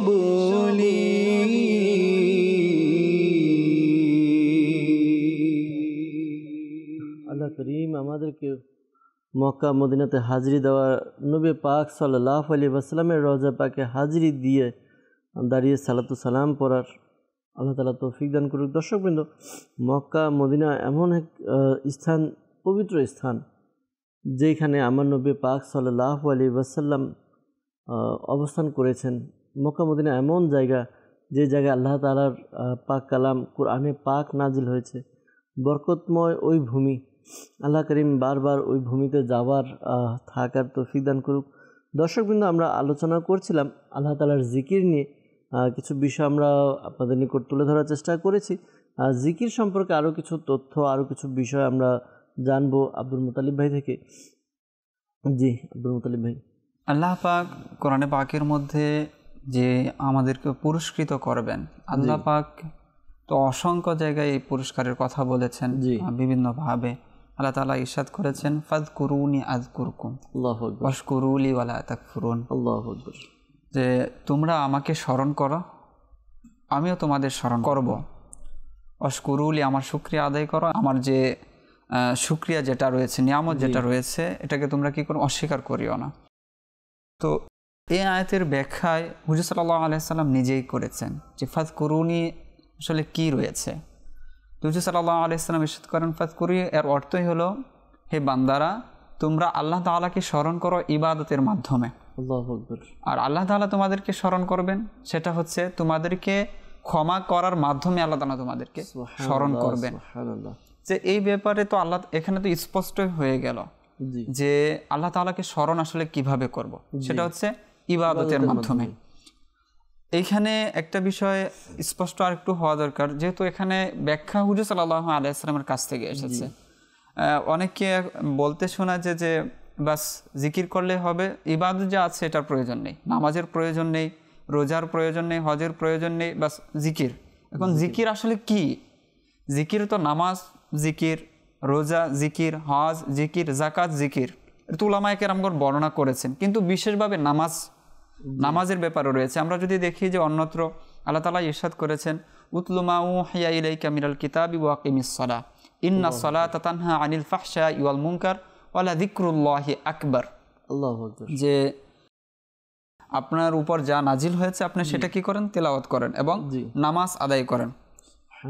বলি আল্লাহ করিম আমাদেরকে মক্কা মদিনাতে হাজিরি দেওয়া, নবী পাক সাল্লাল্লাহু আলাইহি ওয়াসাল্লামের রওজা পাকে হাজিরি দিয়ে দাঁড়িয়ে সালাতু সালাম পড়ার আল্লাহ তাআলা তৌফিক দান করুক। দর্শকবৃন্দ, মক্কা মদিনা এমন এক স্থান, পবিত্র স্থান, যেখানে আমার নবী পাক সাল্লাল্লাহু আলাইহি ওয়াসাল্লাম অবস্থান করেছেন। মক্কা মদিনা এমন জায়গা, যে জায়গায় আল্লাহ তাআলার পাক কালাম কোরআনে পাক নাজিল হয়েছে। বরকতময় ওই ভূমি, আল্লাহ করিম বারবার ওই ভূমিতে যাওয়ার থাকার তৌফিক দান করুক। দর্শকবৃন্দ, আমরা আলোচনা করছিলাম আল্লাহ তাআলার জিকির নিয়ে। কিছু বিষয় আমরা আপনাদের নিকট তুলে ধরার চেষ্টা করেছি। জিকির সম্পর্কে আরও কিছু তথ্য, আরও কিছু বিষয় আমরা জানবো আব্দুল মুতালিব ভাই থেকে। জি আব্দুল মুতালিব ভাই। আল্লাহ পাক কোরআনে পাকের মধ্যে যে আমাদেরকে পুরস্কৃত করবেন, আল্লাহ পাক তো অসংখ্য জায়গায় এই পুরস্কারের কথা বলেছেন বিভিন্নভাবে। আল্লাহ তাআলা ইরশাদ করেছেন, ফাযকুরুনি আযকুরকুম আল্লাহু আকবার, ওয়াশকুরুলি ওয়ালা তাকফুরুন। আল্লাহু আকবার। যে তোমরা আমাকে স্মরণ করো, আমিও তোমাদের স্মরণ করব। ওয়াশকুরুলি, আমার শুকরিয়া আদায় করো, আমার যে শুকরিয়া যেটা রয়েছে, নিয়ামত যেটা রয়েছে, এটাকে তোমরা কি করো, অস্বীকার করিও না। তো এই আয়াতের ব্যাখ্যায় হুজুর সাল্লাল্লাহু আলাইহি সাল্লাম নিজেই করেছেন যে ফাযকুরুনি আসলে কি রয়েছে। হুজুর সাল্লাল্লাহু আলাইহি সাল্লাম ইরশাদ করেন, ফাযকুরি এর অর্থই হলো, হে বান্দারা, তোমরা আল্লাহ তাআলাকে স্মরণ করো ইবাদতের মাধ্যমে। আল্লাহু আকবার। আর আল্লাহ তাআলা তোমাদেরকে স্মরণ করবেন, সেটা হচ্ছে তোমাদেরকে ক্ষমা করার মাধ্যমে আল্লাহ তাআলা তোমাদেরকে স্মরণ করবেন। যে এই ব্যাপারে তো আল্লাহ এখানে তো স্পষ্ট হয়ে গেল যে আল্লাহ তাআলাকে স্মরণ আসলে কিভাবে করব, সেটা হচ্ছে ইবাদতের মাধ্যমে। এইখানে একটা বিষয় স্পষ্ট আর একটু হওয়া দরকার, যেহেতু এখানে ব্যাখ্যা হুজুর সাল্লাল্লাহু আলাইহি ওয়াসাল্লামের কাছ থেকে এসেছে। অনেকে বলতে শোনা যে বাস জিকির করলে হবে, ইবাদত যা আছে এটার প্রয়োজন নেই, নামাজের প্রয়োজন নেই, রোজার প্রয়োজন নেই, হজের প্রয়োজন নেই, বাস জিকির। এখন জিকির আসলে কি? জিকির তো নামাজ জিকির, রোজা জিকির, হজ জিকির, যাকাত জিকির, এটা তো উলামায়ে কেরামগণ বর্ণনা করেছেন। কিন্তু বিশেষভাবে নামাজের ব্যাপারও রয়েছে। আমরা যদি দেখি যে অন্যত্র আল্লাহ তাআলা ইরশাদ করেছেন, উতলু মা উহিয়া ইলাইকা মিনাল কিতাবি ওয়া আকিমিস সালাহ ইন্নাস সালাতা তানহা আনিল ফাহশাই ওয়াল মুনকার ওয়া লাযিকরুল্লাহি আকবার। আল্লাহু আকবার। যে আপনার উপর যা নাজিল হয়েছে আপনি সেটা কি করেন, তেলাওয়াত করেন এবং নামাজ আদায় করেন।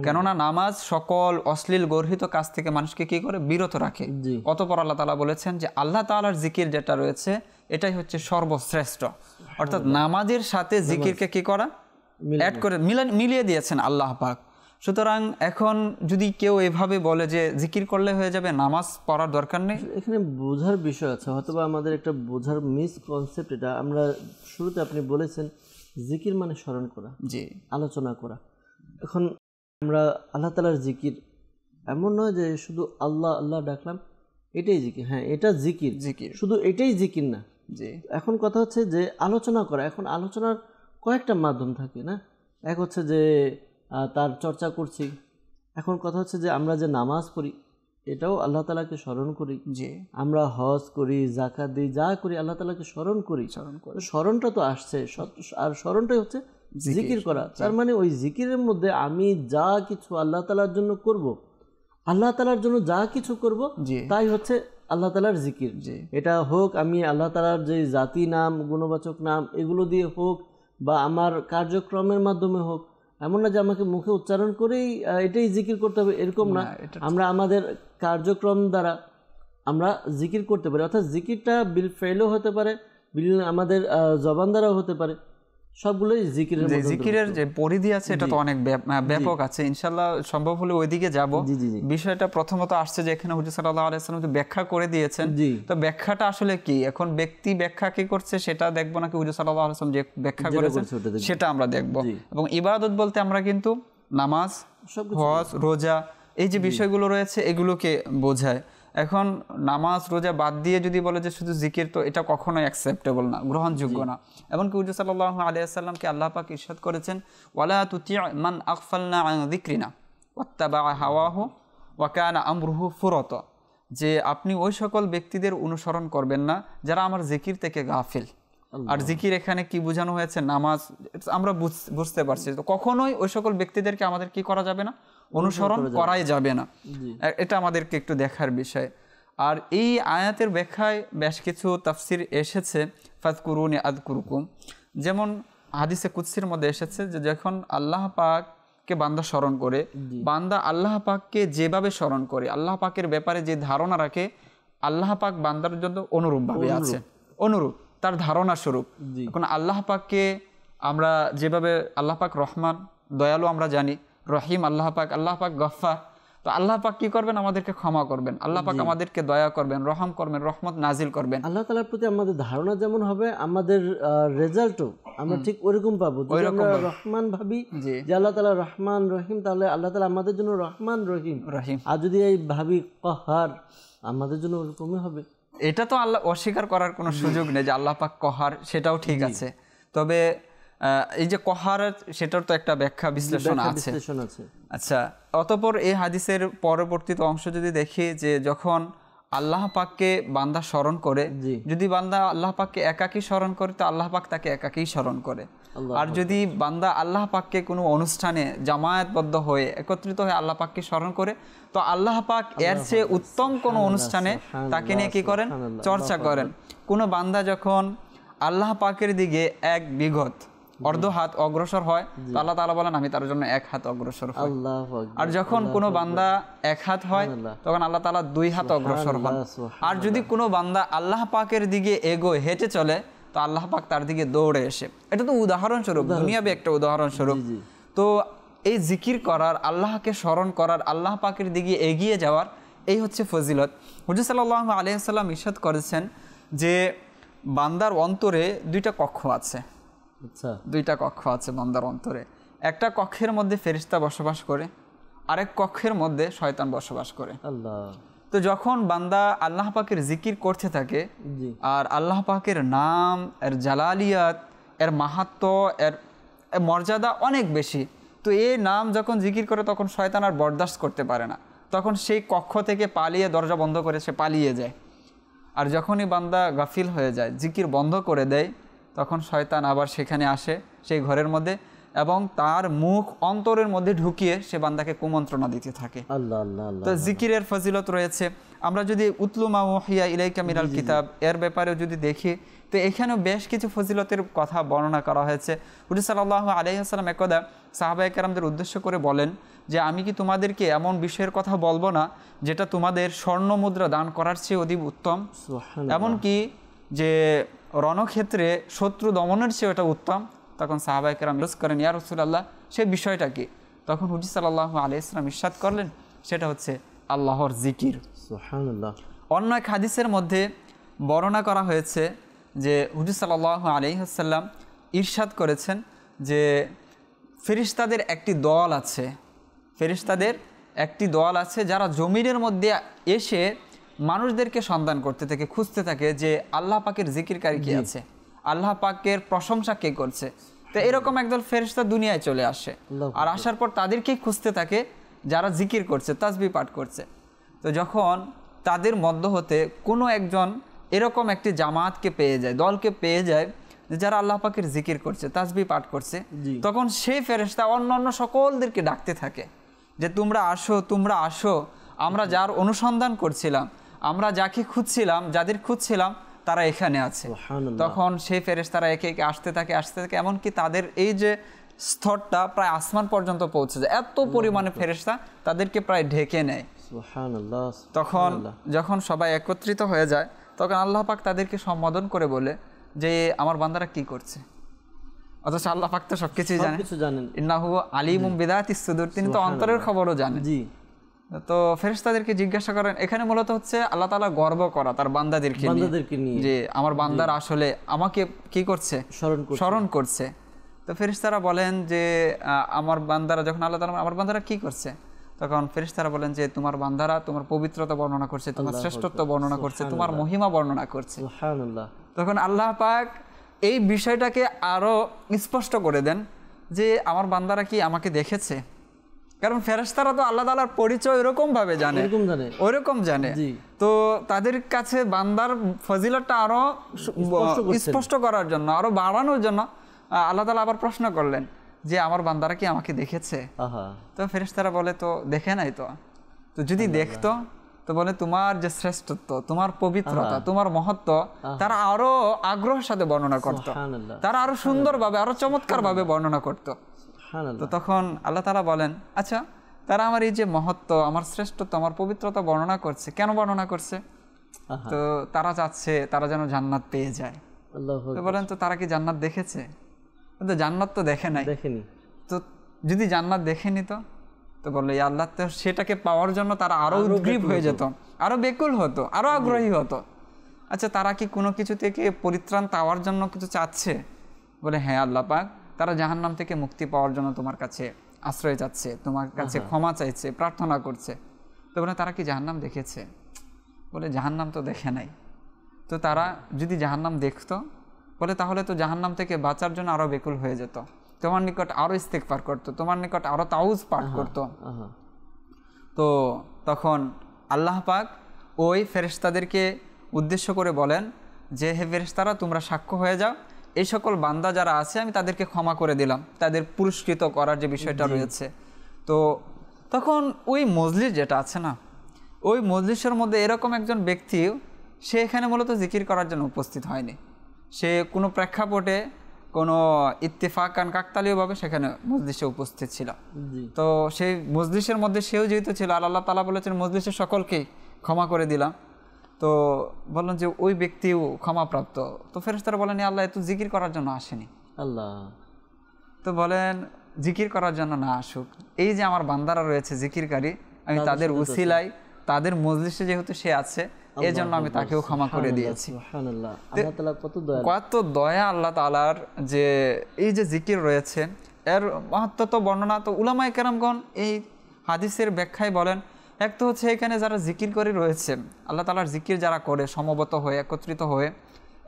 কেননা নামাজ সকল অশ্লীল গর্হিত কাজ থেকে মানুষকে কি করে, বিরত রাখে। অতঃপর আল্লাহ তাআলা বলেছেন যে আল্লাহ তাআলার জিকির যেটা রয়েছে এটাই হচ্ছে সর্বশ্রেষ্ঠ। অর্থাৎ নামাজের সাথে জিকিরকে কি করা, অ্যাড করে মিলিয়ে দিয়েছেন আল্লাহ পাক। সুতরাং এখন যদি কেউ এভাবে বলে যে জিকির করলে হয়ে যাবে, নামাজ পড়ার দরকার নেই, এখানে বোঝার বিষয় আছে। হয়তোবা আমাদের একটা বোঝার মিসকনসেপ্ট এটা। আমরা শুরুতে আপনি বলেছেন জিকির মানে স্মরণ করা, আলোচনা করা। এখন আমরা আল্লাহ তাআলার জিকির এমন নয় যে শুধু আল্লাহ আল্লাহ ডাকলাম এটাই জিকির। হ্যাঁ, এটা জিকির, শুধু এটাই জিকির না। এখন কথা হচ্ছে যে আলোচনা করা। এখন আলোচনার কয়েকটা মাধ্যম থাকে না। এক হচ্ছে যে তার চর্চা করছি। এখন কথা হচ্ছে যে আমরা যে নামাজ পড়ি এটাও আল্লাহ তাআলাকে স্মরণ করি। আমরা হজ করি, যাকাত দিই, যা করি আল্লাহ তাআলাকে স্মরণ করি। স্মরণটা তো আসছে, আর স্মরণটাই হচ্ছে জিকির করা। তার মানে ওই জিকিরের মধ্যে আমি যা কিছু আল্লাহ তাআলার জন্য করব, আল্লাহ তাআলার জন্য যা কিছু করব তাই হচ্ছে আল্লাহ তাআলার জিকির। এটা হোক আমি আল্লাহ তাআলার যে জাতি নাম, গুণবাচক নাম, এগুলো দিয়ে হোক, বা আমার কার্যক্রমের মাধ্যমে হোক। এমন না যে আমাকে মুখে উচ্চারণ করেই এটাই জিকির করতে হবে, এরকম না। আমরা আমাদের কার্যক্রম দ্বারা আমরা জিকির করতে পারি। অর্থাৎ জিকিরটা বিল ফেলও হতে পারে, বিল আমাদের জবান দ্বারাও হতে পারে। সবগুলোই জিকিরের মধ্যে। জিকিরের যে পরিধি আছে এটা তো অনেক ব্যাপক আছে। ইনশাআল্লাহ সম্ভব হলে ওইদিকে যাব। বিষয়টা প্রথমত আসছে যে এখানে হুজুর সাল্লাল্লাহু আলাইহি ওয়াসাল্লাম ব্যাখ্যা করে দিয়েছেন। তো ব্যাখ্যাটা আসলে কি, এখন ব্যক্তি ব্যাখ্যা কি করছে সেটা দেখবো নাকি হুজুর সাল্লাল্লাহু আলাইহি ওয়াসাল্লাম যে ব্যাখ্যা করেছেন সেটা আমরা দেখব। এবং ইবাদত বলতে আমরা কিন্তু নামাজ, হজ, রোজা, এই যে বিষয়গুলো রয়েছে এগুলোকে বোঝায়। এখন নামাজ রোজা বাদ দিয়ে যদি বলে যে শুধু জিকির, তো এটা কখনোই অ্যাকসেপ্টেবল না, গ্রহণযোগ্য না। এমনকি হুজুর সাল্লাল্লাহু আলাইহি ওয়াসাল্লামকে আল্লাহ পাক ইরশাদ করেছেন, ওয়ালা তুতি' মান আগফালনা আন যিকরিনা ওয়াত্তাবা হাওয়াহু ওয়া কানা আমরুহু ফুরাতা, যে আপনি ওই সকল ব্যক্তিদের অনুসরণ করবেন না যারা আমার জিকির থেকে গাফিল। আর জিকির এখানে কি বোঝানো হয়েছে, নামাজ, আমরা বুঝতে পারছি। তো কখনোই ওই সকল ব্যক্তিদেরকে আমাদের কি করা যাবে না, অনুসরণ করাই যাবে না। এটা আমাদেরকে একটু দেখার বিষয়। আর এই আয়াতের ব্যাখ্যায় বেশ কিছু তাফসির এসেছে, ফাযকুরুনি আযকুরুকুম। যেমন হাদিসে কুদসির মধ্যে এসেছে যে যখন আল্লাহ পাককে বান্দা স্মরণ করে, বান্দা আল্লাহ পাককে যেভাবে স্মরণ করে, আল্লাহ পাকের ব্যাপারে যে ধারণা রাখে, আল্লাহ পাক বান্দার জন্য অনুরূপভাবে আছে, অনুরূপ তার ধারণা স্বরূপ। এখন আল্লাহ পাককে আমরা যেভাবে, আল্লাহ পাক রহমান দয়ালু আমরা জানি, রহিম আল্লাহ পাক গফফার। তো আল্লাহ পাক কি করবেন, আমাদেরকে ক্ষমা করবেন, আল্লাহ পাক আমাদেরকে দয়া করবেন, রহম করবেন, রহমত নাজিল করবেন। আল্লাহ তাআলার প্রতি আমাদের ধারণা যেমন হবে, আমাদের রেজাল্টও আমরা ঠিক ওরকম পাবো। যদি আমরা রহমান ভাবি যে আল্লাহ তাআলা রহমান রহিম, তাহলে আল্লাহ তাআলা আমাদের জন্য রহমান রহিম। আর যদি এই ভাবি কহার, আমাদের জন্য ওরকমই হবে। এটা তো আল্লাহ অস্বীকার করার কোনো সুযোগ নেই যে আল্লাহ পাক কহার, সেটাও ঠিক আছে। তবে এই যে কহার, সেটার তো একটা ব্যাখ্যা বিশ্লেষণ আছে। আচ্ছা, অতঃপর এই হাদিসের পরবর্তীত অংশ যদি দেখি যে যখন আল্লাহ পাককে বান্দা স্মরণ করে, যদি বান্দা আল্লাহ পাককে একাকী স্মরণ করে তো আল্লাহ পাক তাকে একাকী স্মরণ করে। আর যদি বান্দা আল্লাহ পাককে কোনো অনুষ্ঠানে জামায়াতবদ্ধ হয়ে একত্রিত হয়ে আল্লাহ পাককে স্মরণ করে, তো আল্লাহ পাক এর চেয়ে উত্তম কোনো অনুষ্ঠানে তাকে নিয়ে কি করেন, চর্চা করেন। কোনো বান্দা যখন আল্লাহ পাকের দিকে এক বিঘত অর্ধ হাত অগ্রসর হয়, তো আল্লাহ তাআলা বলেন আমি তার জন্য এক হাত অগ্রসর হই। আর যখন কোনো বান্দা এক হাত হয়, তখন আল্লাহ তাআলা দুই হাত অগ্রসর হন। আর যদি কোনো বান্দা আল্লাহ পাকের দিকে এগোয়, হেঁটে চলে, তো আল্লাহ পাক তার দিকে দৌড়ে এসে। এটা তো উদাহরণস্বরূপ, দুনিয়াবি একটা উদাহরণস্বরূপ। তো এই জিকির করার, আল্লাহকে স্মরণ করার, আল্লাহ পাকের দিকে এগিয়ে যাওয়ার, এই হচ্ছে ফজিলত। হুজুর সাল্লাল্লাহু আলাইহি ওয়াসাল্লাম ইরশাদ করেছেন যে বান্দার অন্তরে দুইটা কক্ষ আছে। দুইটা কক্ষ আছে বান্দার অন্তরে। একটা কক্ষের মধ্যে ফেরেশতা বসবাস করে, আরেক কক্ষের মধ্যে শয়তান বসবাস করে। তো যখন বান্দা আল্লাহ পাকের জিকির করতে থাকে, আর আল্লাহ পাকের নাম, এর জালালিয়াত, এর মাহাত্ম্য, এর মর্যাদা অনেক বেশি, তো এই নাম যখন জিকির করে তখন শয়তান আর বরদাস্ত করতে পারে না, তখন সেই কক্ষ থেকে পালিয়ে, দরজা বন্ধ করে সে পালিয়ে যায়। আর যখনই বান্দা গাফিল হয়ে যায়, জিকির বন্ধ করে দেয়, তখন শয়তান আবার সেখানে আসে, সেই ঘরের মধ্যে, এবং তার মুখ অন্তরের মধ্যে ঢুকিয়ে সে বান্দাকে কুমন্ত্রণা দিতে থাকে। তো জিকিরের ফজিলত রয়েছে। আমরা যদি উতলু মা ওহিয়া ইলাইকা মিনাল কিতাব এর ব্যাপারেও যদি দেখি, তো এখানেও বেশ কিছু ফজিলতের কথা বর্ণনা করা হয়েছে। হুজুর সাল্লাল্লাহু আলাইহি ওয়াসাল্লাম একদা সাহাবায়ে কেরামদের উদ্দেশ্য করে বলেন যে আমি কি তোমাদেরকে এমন বিষয়ের কথা বলবো না যেটা তোমাদের স্বর্ণ মুদ্রা দান করার চেয়ে অধিক উত্তম, এমনকি যে রণক্ষেত্রে শত্রু দমনের চেয়ে ওটা উত্তম। তখন সাহাবায়ে কেরাম জিজ্ঞেস করেন, ইয়া রাসূলুল্লাহ, সেই বিষয়টা কি? তখন হুজুর সাল্লাল্লাহু আলাইহি ওয়াসাল্লাম ইরশাদ করলেন, সেটা হচ্ছে আল্লাহর জিকির। সুবহানাল্লাহ। অন্য এক হাদিসের মধ্যে বর্ণনা করা হয়েছে যে হুজুর সাল্লাল্লাহু আলাইহি ওয়াসাল্লাম ইরশাদ করেছেন যে ফেরেশতাদের একটি দল আছে, ফেরেশতাদের একটি দল আছে যারা জমিনের মধ্যে এসে মানুষদেরকে সন্ধান করতে থাকে, খুঁজতে থাকে যে আল্লাহ পাকের জিকিরকারী কে আছে, আল্লাহ পাকের প্রশংসা কে করছে। তো এরকম একদল ফেরেশতা দুনিয়ায় চলে আসে, আর আসার পর তাদেরকেই খুঁজতে থাকে যারা জিকির করছে, তাসবিহ পাঠ করছে। তো যখন তাদের মধ্য হতে কোনো একজন এরকম একটি জামাতকে পেয়ে যায়, দলকে পেয়ে যায় যারা আল্লাহ পাকের জিকির করছে, তাসবিহ পাঠ করছে, তখন সেই ফেরেশতা অন্য সকলদেরকে ডাকতে থাকে যে তোমরা আসো, তোমরা আসো, আমরা যার অনুসন্ধান করছিলাম, আমরা যাকে খুঁজছিলাম, যাদের খুঁজছিলাম তারা এখানে আছে। তখন সেই ফেরেশতারা একে একে আসতে থাকে, এমনকি তাদের এই যে স্তরটা প্রায় আসমান পর্যন্ত পৌঁছে যায়, এত পরিমাণে ফেরেশতা তাদেরকে প্রায় ঢেকে নেয়। তখন যখন সবাই একত্রিত হয়ে যায়, তখন আল্লাহ পাক তাদেরকে সম্বোধন করে বলে যে আমার বান্দারা কি করছে, অথচ আল্লাহ পাক তো সবকিছুই জানেন। ইন্নাহু আলিমুম বিদাতিস সুদূর, তিনি তো অন্তরের খবরও জানেন। তো ফেরেশতাদেরকে জিজ্ঞাসা করেন, এখানে মূলত হচ্ছে আল্লাহ তাআলা গর্ব করা তার বান্দাদেরকে নিয়ে, যে আমার বান্দারা আসলে আমাকে কি করছে, স্মরণ করছে। তো ফেরেশতারা বলেন যে আমার বান্দারা, যখন আল্লাহ তাআলা আমার বান্দারা কি করছে, তখন ফেরেশতারা বলেন যে তোমার বান্দারা তোমার পবিত্রতা বর্ণনা করছে, তোমার শ্রেষ্ঠত্ব বর্ণনা করছে, তোমার মহিমা বর্ণনা করছে। সুবহানাল্লাহ। তখন আল্লাহ পাক এই বিষয়টাকে আরো স্পষ্ট করে দেন যে আমার বান্দারা কি আমাকে দেখেছে, কারণ ফেরেশতারা তো আল্লাহ তাআলার পরিচয় এরকম ভাবে জানে, ওইরকম জানে। তো তাদের কাছে বান্দার ফজিলতটা আরো স্পষ্ট করার জন্য, আরো বাড়ানোর জন্য আল্লাহ তাআলা আবার প্রশ্ন করলেন যে আমার বান্দারা কি আমাকে দেখেছে? তো ফেরেশতারা বলে তো দেখে নাই। তো যদি দেখতো তো বলে তোমার যে শ্রেষ্ঠত্ব, তোমার পবিত্রতা, তোমার মহত্ব তারা আরো আগ্রহের সাথে বর্ণনা করতো, তারা আরো সুন্দরভাবে, আরো চমৎকার ভাবে বর্ণনা করতো। তো তখন আল্লাহ তাআলা বলেন আচ্ছা তারা আমার এই যে মহত্ব, আমার শ্রেষ্ঠত্ব, আমার পবিত্রতা বর্ণনা করছে, কেন বর্ণনা করছে? তো তারা চাচ্ছে তারা যেন জান্নাত পেয়ে যায়। তো বলেন তো তারা কি জান্নাত দেখেছে? কিন্তু জান্নাত তো দেখে নাই। তো যদি জান্নাত দেখেনি তো বললো ইয়া আল্লাহ, তো সেটাকে পাওয়ার জন্য তারা আরো উদ্গ্রীব হয়ে যেত, আরো বেকুল হতো, আরো আগ্রহী হতো। আচ্ছা তারা কি কোনো কিছু থেকে পরিত্রাণ পাওয়ার জন্য কিছু চাচ্ছে? বলে হ্যাঁ আল্লাহ পাক, তারা জাহান্নাম থেকে মুক্তি পাওয়ার জন্য তোমার কাছে আশ্রয় চাচ্ছে, তোমার কাছে ক্ষমা চাইছে, প্রার্থনা করছে। তো বলে তারা কি জাহান্নাম দেখেছে? বলে জাহান্নাম তো দেখে নাই। তো তারা যদি জাহান্নাম দেখতো বলে তাহলে তো জাহান্নাম থেকে বাঁচার জন্য আরো বেকুল হয়ে যেত, তোমার নিকট আরো ইস্তেগফার করতো, তোমার নিকট আরো তাউজ পাঠ করতো। তো তখন আল্লাহ পাক ওই ফেরেশতাদেরকে উদ্দেশ্য করে বলেন যে হে ফেরেশতারা, তোমরা সাক্ষ্য হয়ে যাও, এই সকল বান্দা যারা আছে আমি তাদেরকে ক্ষমা করে দিলাম, তাদের পুরস্কৃত করার যে বিষয়টা রয়েছে। তো তখন ওই মজলিস যেটা আছে না, ওই মজলিসের মধ্যে এরকম একজন ব্যক্তি, সে এখানে মূলত জিকির করার জন্য উপস্থিত হয়নি, সে কোনো প্রেক্ষাপটে কোনো ইত্তেফাকান কাকতালীয়ভাবে সেখানে মজলিসে উপস্থিত ছিল। তো সেই মজলিসের মধ্যে সেও যেহেতু ছিল, আল্লাহ তাআলা বলেছেন মজলিসের সকলকেই ক্ষমা করে দিলাম। তো বললেন যে ওই ব্যক্তিও ক্ষমাপ্রাপ্ত। তো ফেরেশতারা বলেন আল্লাহ এত জিকির করার জন্য আসেনি। আল্লাহ তো বলেন জিকির করার জন্য না আসুক, এই যে আমার বান্দারা রয়েছে জিকিরকারী, আমি তাদের উসিলায় তাদের মজলিসে যেহেতু সে আছে এই জন্য আমি তাকেও ক্ষমা করে দিয়েছি। কত দয়া আল্লাহ তাআলার, যে এই যে জিকির রয়েছে এর মাহাত্ম্য তো বর্ণনা তো উলামায়ে কেরামগণ এই হাদিসের ব্যাখ্যায় বলেন, এক তো হচ্ছে এখানে যারা জিকির করে রয়েছে, আল্লাহ তাআলার জিকির যারা করে সমবেত হয়ে একত্রিত হয়ে,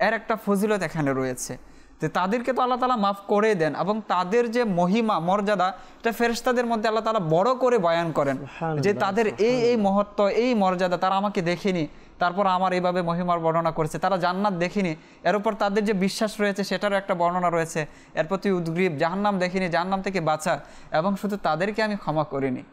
এর একটা ফজিলত এখানে রয়েছে যে তাদেরকে তো আল্লাহ তাআলা মাফ করে দেন, এবং তাদের যে মহিমা মর্যাদা এটা ফেরেশতাদের মধ্যে আল্লাহ তাআলা বড় করে বয়ান করেন যে তাদের এই মহত্ব, এই মর্যাদা, তারা আমাকে দেখেনি তারপর আমার এইভাবে মহিমার বর্ণনা করেছে, তারা জান্নাত দেখিনি এর উপর তাদের যে বিশ্বাস রয়েছে সেটারও একটা বর্ণনা রয়েছে, এর প্রতি উদ্গ্রীব, জাহান্নাম দেখিনি, জাহান্নাম থেকে বাঁচা, এবং শুধু তাদেরকে আমি ক্ষমা করিনি,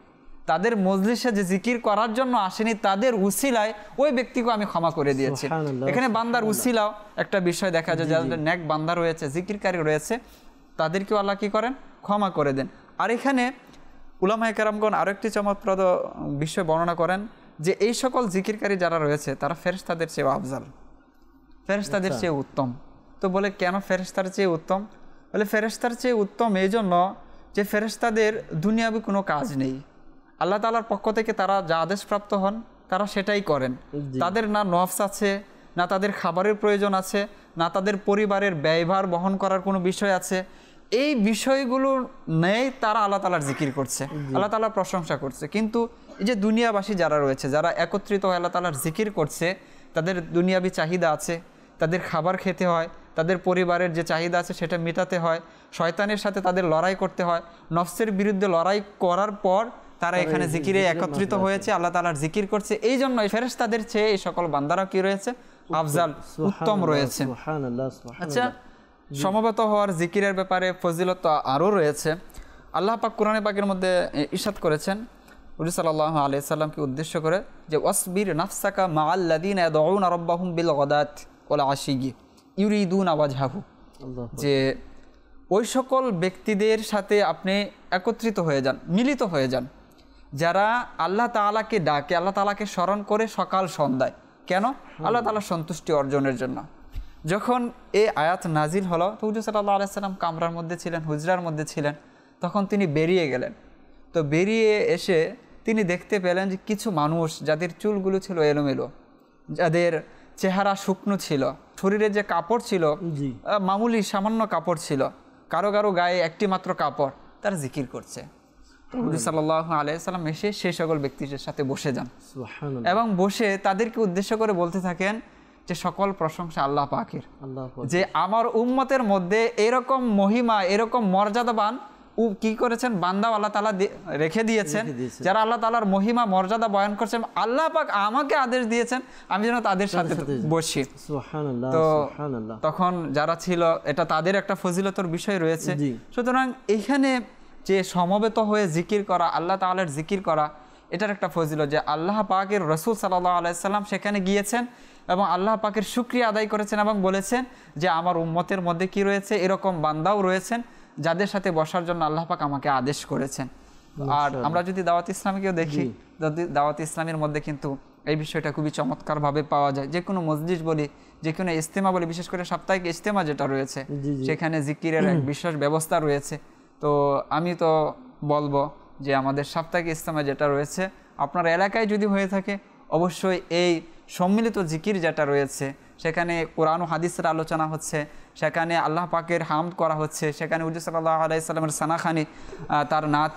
তাদের মজলিসে যে জিকির করার জন্য আসেনি তাদের উসিলায় ওই ব্যক্তিকে আমি ক্ষমা করে দিয়েছি। এখানে বান্দার উসিলাও একটা বিষয় দেখা যায়, যাদের নেক বান্দা রয়েছে, জিকিরকারী রয়েছে, তাদেরকেও আল্লাহ কি করেন, ক্ষমা করে দেন। আর এখানে উলামায়ে কেরামগণ আরো একটি চমৎপ্রদ বিষয় বর্ণনা করেন যে এই সকল জিকিরকারী যারা রয়েছে তারা ফেরেশতাদের চেয়ে আফজাল, ফেরেশতাদের চেয়ে উত্তম। তো বলে কেন ফেরেশতার চেয়ে উত্তম? বলে ফেরেশতার চেয়ে উত্তম এই জন্য যে ফেরেশতাদের দুনিয়াবি কোনো কাজ নেই, আল্লাহ তাআলার পক্ষ থেকে তারা যা আদেশপ্রাপ্ত হন তারা সেটাই করেন, তাদের না নফস আছে, না তাদের খাবারের প্রয়োজন আছে, না তাদের পরিবারের ব্যয়ভার বহন করার কোনো বিষয় আছে, এই বিষয়গুলো নেই, তারা আল্লাহ তাআলার জিকির করছে, আল্লাহ তাআলার প্রশংসা করছে। কিন্তু এই যে দুনিয়াবাসী যারা রয়েছে, যারা একত্রিত হয়ে আল্লাহ তাআলার জিকির করছে, তাদের দুনিয়াবি চাহিদা আছে, তাদের খাবার খেতে হয়, তাদের পরিবারের যে চাহিদা আছে সেটা মেটাতে হয়, শয়তানের সাথে তাদের লড়াই করতে হয়, নফসের বিরুদ্ধে লড়াই করার পর তারা এখানে জিকিরে একত্রিত হয়েছে, আল্লাহ তাআলার জিকির করছে। এই জন্য ফেরেশতাদের চেয়ে এই সকল বান্দারা কি রয়েছে, আফজাল, উত্তম রয়েছে। আচ্ছা, সমবেত হওয়ার জিকিরের ব্যাপারে ফজিলত আরও রয়েছে। আল্লাহ পাক কোরআনে পাকের মধ্যে ইরশাদ করেছেন হুজুর সাল্লাল্লাহু আলাইহি সাল্লামকে উদ্দেশ্য করে যে ওয়াসবির নাফসাকা মাআল্লাযিনা ইয়াদউনা রাব্বাহুম বিল গাদাত ওয়াল আশিয়্যি ইউরিদুনা ওয়াজহাহু, যে ওই সকল ব্যক্তিদের সাথে আপনি একত্রিত হয়ে যান, মিলিত হয়ে যান, যারা আল্লাহ তাআলাকে ডাকে, আল্লাহ তাআলাকে স্মরণ করে সকাল সন্ধ্যায়। কেন? আল্লাহ তাআলার সন্তুষ্টি অর্জনের জন্য। যখন এই আয়াত নাজিল হলো তো হুজুর সাল্লাল্লাহু আলাইহি সাল্লাম কামরার মধ্যে ছিলেন, হুজরার মধ্যে ছিলেন, তখন তিনি বেরিয়ে গেলেন। তো বেরিয়ে এসে তিনি দেখতে পেলেন যে কিছু মানুষ যাদের চুলগুলো ছিল এলোমেলো, যাদের চেহারা শুকনো ছিল, শরীরে যে কাপড় ছিল মামুলি সামান্য কাপড় ছিল, কারো কারো গায়ে একটি মাত্র কাপড়, তারা জিকির করছে। হুজুর সাল্লাল্লাহু আলাইহি সাল্লাম এসে সেই সকল ব্যক্তিদের সাথে বসে যান এবং বসে তাদেরকে উদ্দেশ্য করে বলতে থাকেন যে সকল প্রশংসা আল্লাহ পাকের, যে আমার উম্মতের মধ্যে এরকম মহিমা, এরকম মর্যাদাবান কি করেছেন, বান্দাও আল্লাহ তাআলা রেখে দিয়েছেন, যারা আল্লাহ তাআলার মহিমা মর্যাদা বয়ান করছেন, আল্লাহ পাক আমাকে আদেশ দিয়েছেন আমি যেন তাদের সাথে বসি। সুবহানাল্লাহ, তো সুবহানাল্লাহ। তখন যারা ছিল এটা তাদের একটা ফজিলতর বিষয় রয়েছে। সুতরাং এখানে যে সমবেত হয়ে জিকির করা, আল্লাহ তাআলার জিকির করা, এটার একটা ফজিলত যে আল্লাহ পাকের রাসূল সাল্লাল্লাহু আলাইহি সাল্লাম সেখানে গিয়েছেন এবং আল্লাহ পাকের শুকরিয়া আদায় করেছেন এবং বলেছেন যে আমার উম্মতের মধ্যে কি রয়েছে, এরকম বান্দাও রয়েছেন যাদের সাথে বসার জন্য আল্লাহ পাক আমাকে আদেশ করেছেন। আর আমরা যদি দাওয়াত ইসলামীকেও দেখি, দাওয়াত ইসলামের মধ্যে কিন্তু এই বিষয়টা খুবই চমৎকারভাবে পাওয়া যায়। যে কোনো মসজিদ বলি, যে কোনো ইজতেমা বলি, বিশেষ করে সাপ্তাহিক ইজতেমা যেটা রয়েছে সেখানে জিকিরের এক বিশেষ ব্যবস্থা রয়েছে। তো আমি তো বলবো যে আমাদের সাপ্তাহিক ইজতেমা যেটা রয়েছে আপনার এলাকায় যদি হয়ে থাকে, অবশ্যই এই সম্মিলিত জিকির যেটা রয়েছে সেখানে কোরআন ও হাদিসের আলোচনা হচ্ছে, সেখানে আল্লাহ পাকের হামদ করা হচ্ছে, সেখানে হুজুর সাল্লাল্লাহু আলাইহি সাল্লামের সানাখানি তার নাত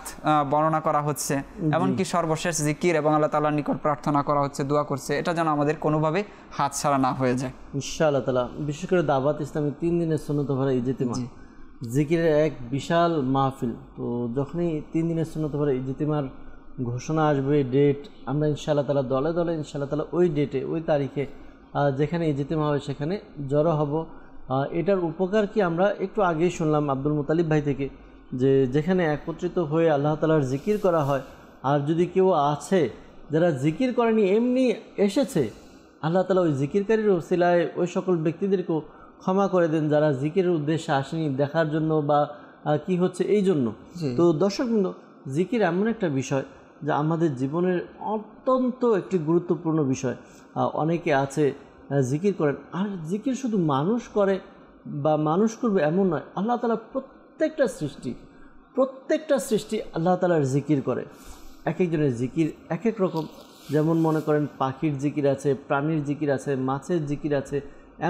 বর্ণনা করা হচ্ছে, এমনকি সর্বশেষ জিকির এবং আল্লাহ তাআলার নিকট প্রার্থনা করা হচ্ছে, দোয়া করছে, এটা যেন আমাদের কোনোভাবে হাতছাড়া না হয়ে যায় ইনশাআল্লাহ তাআলা। বিশেষ করে দাওয়াত ইসলামী 3 দিনের সুন্নত ভরা ইজতিমা, জিকিরের এক বিশাল মাহফিল। তো যখনই 3 দিনের সুন্নত ভরা ইজতিমার ঘোষণা আসবে, ডেট, আমরা ইনশাআল্লাহ তাআলা দলে দলে ইনশাআল্লাহ তাআলা ওই ডেটে, ওই তারিখে যেখানে ইজতিমা হবে সেখানে জড়ো হব। এটার উপকার কি আমরা একটু আগেই শুনলাম আব্দুল মুতালিব ভাই থেকে, যে যেখানে একত্রিত হয়ে আল্লাহ তাআলার জিকির করা হয়, আর যদি কেউ আছে যারা জিকির করেনি এমনি এসেছে, আল্লাহ তাআলা ওই জিকিরকারীর ওসিলায় ওই সকল ব্যক্তিদেরকেও ক্ষমা করে দেন যারা জিকিরের উদ্দেশ্যে আসেনি দেখার জন্য বা কি হচ্ছে এই জন্য। তো দর্শকবৃন্দ, জিকির এমন একটা বিষয় যা আমাদের জীবনের অত্যন্ত একটি গুরুত্বপূর্ণ বিষয়। অনেকে আছে জিকির করেন, আর জিকির শুধু মানুষ করে বা মানুষ করবে এমন নয়, আল্লাহ তাআলা প্রত্যেকটা সৃষ্টি আল্লাহ তাআলার জিকির করে। এক একজনের জিকির এক এক রকম। যেমন মনে করেন পাখির জিকির আছে, প্রাণীর জিকির আছে, মাছের জিকির আছে,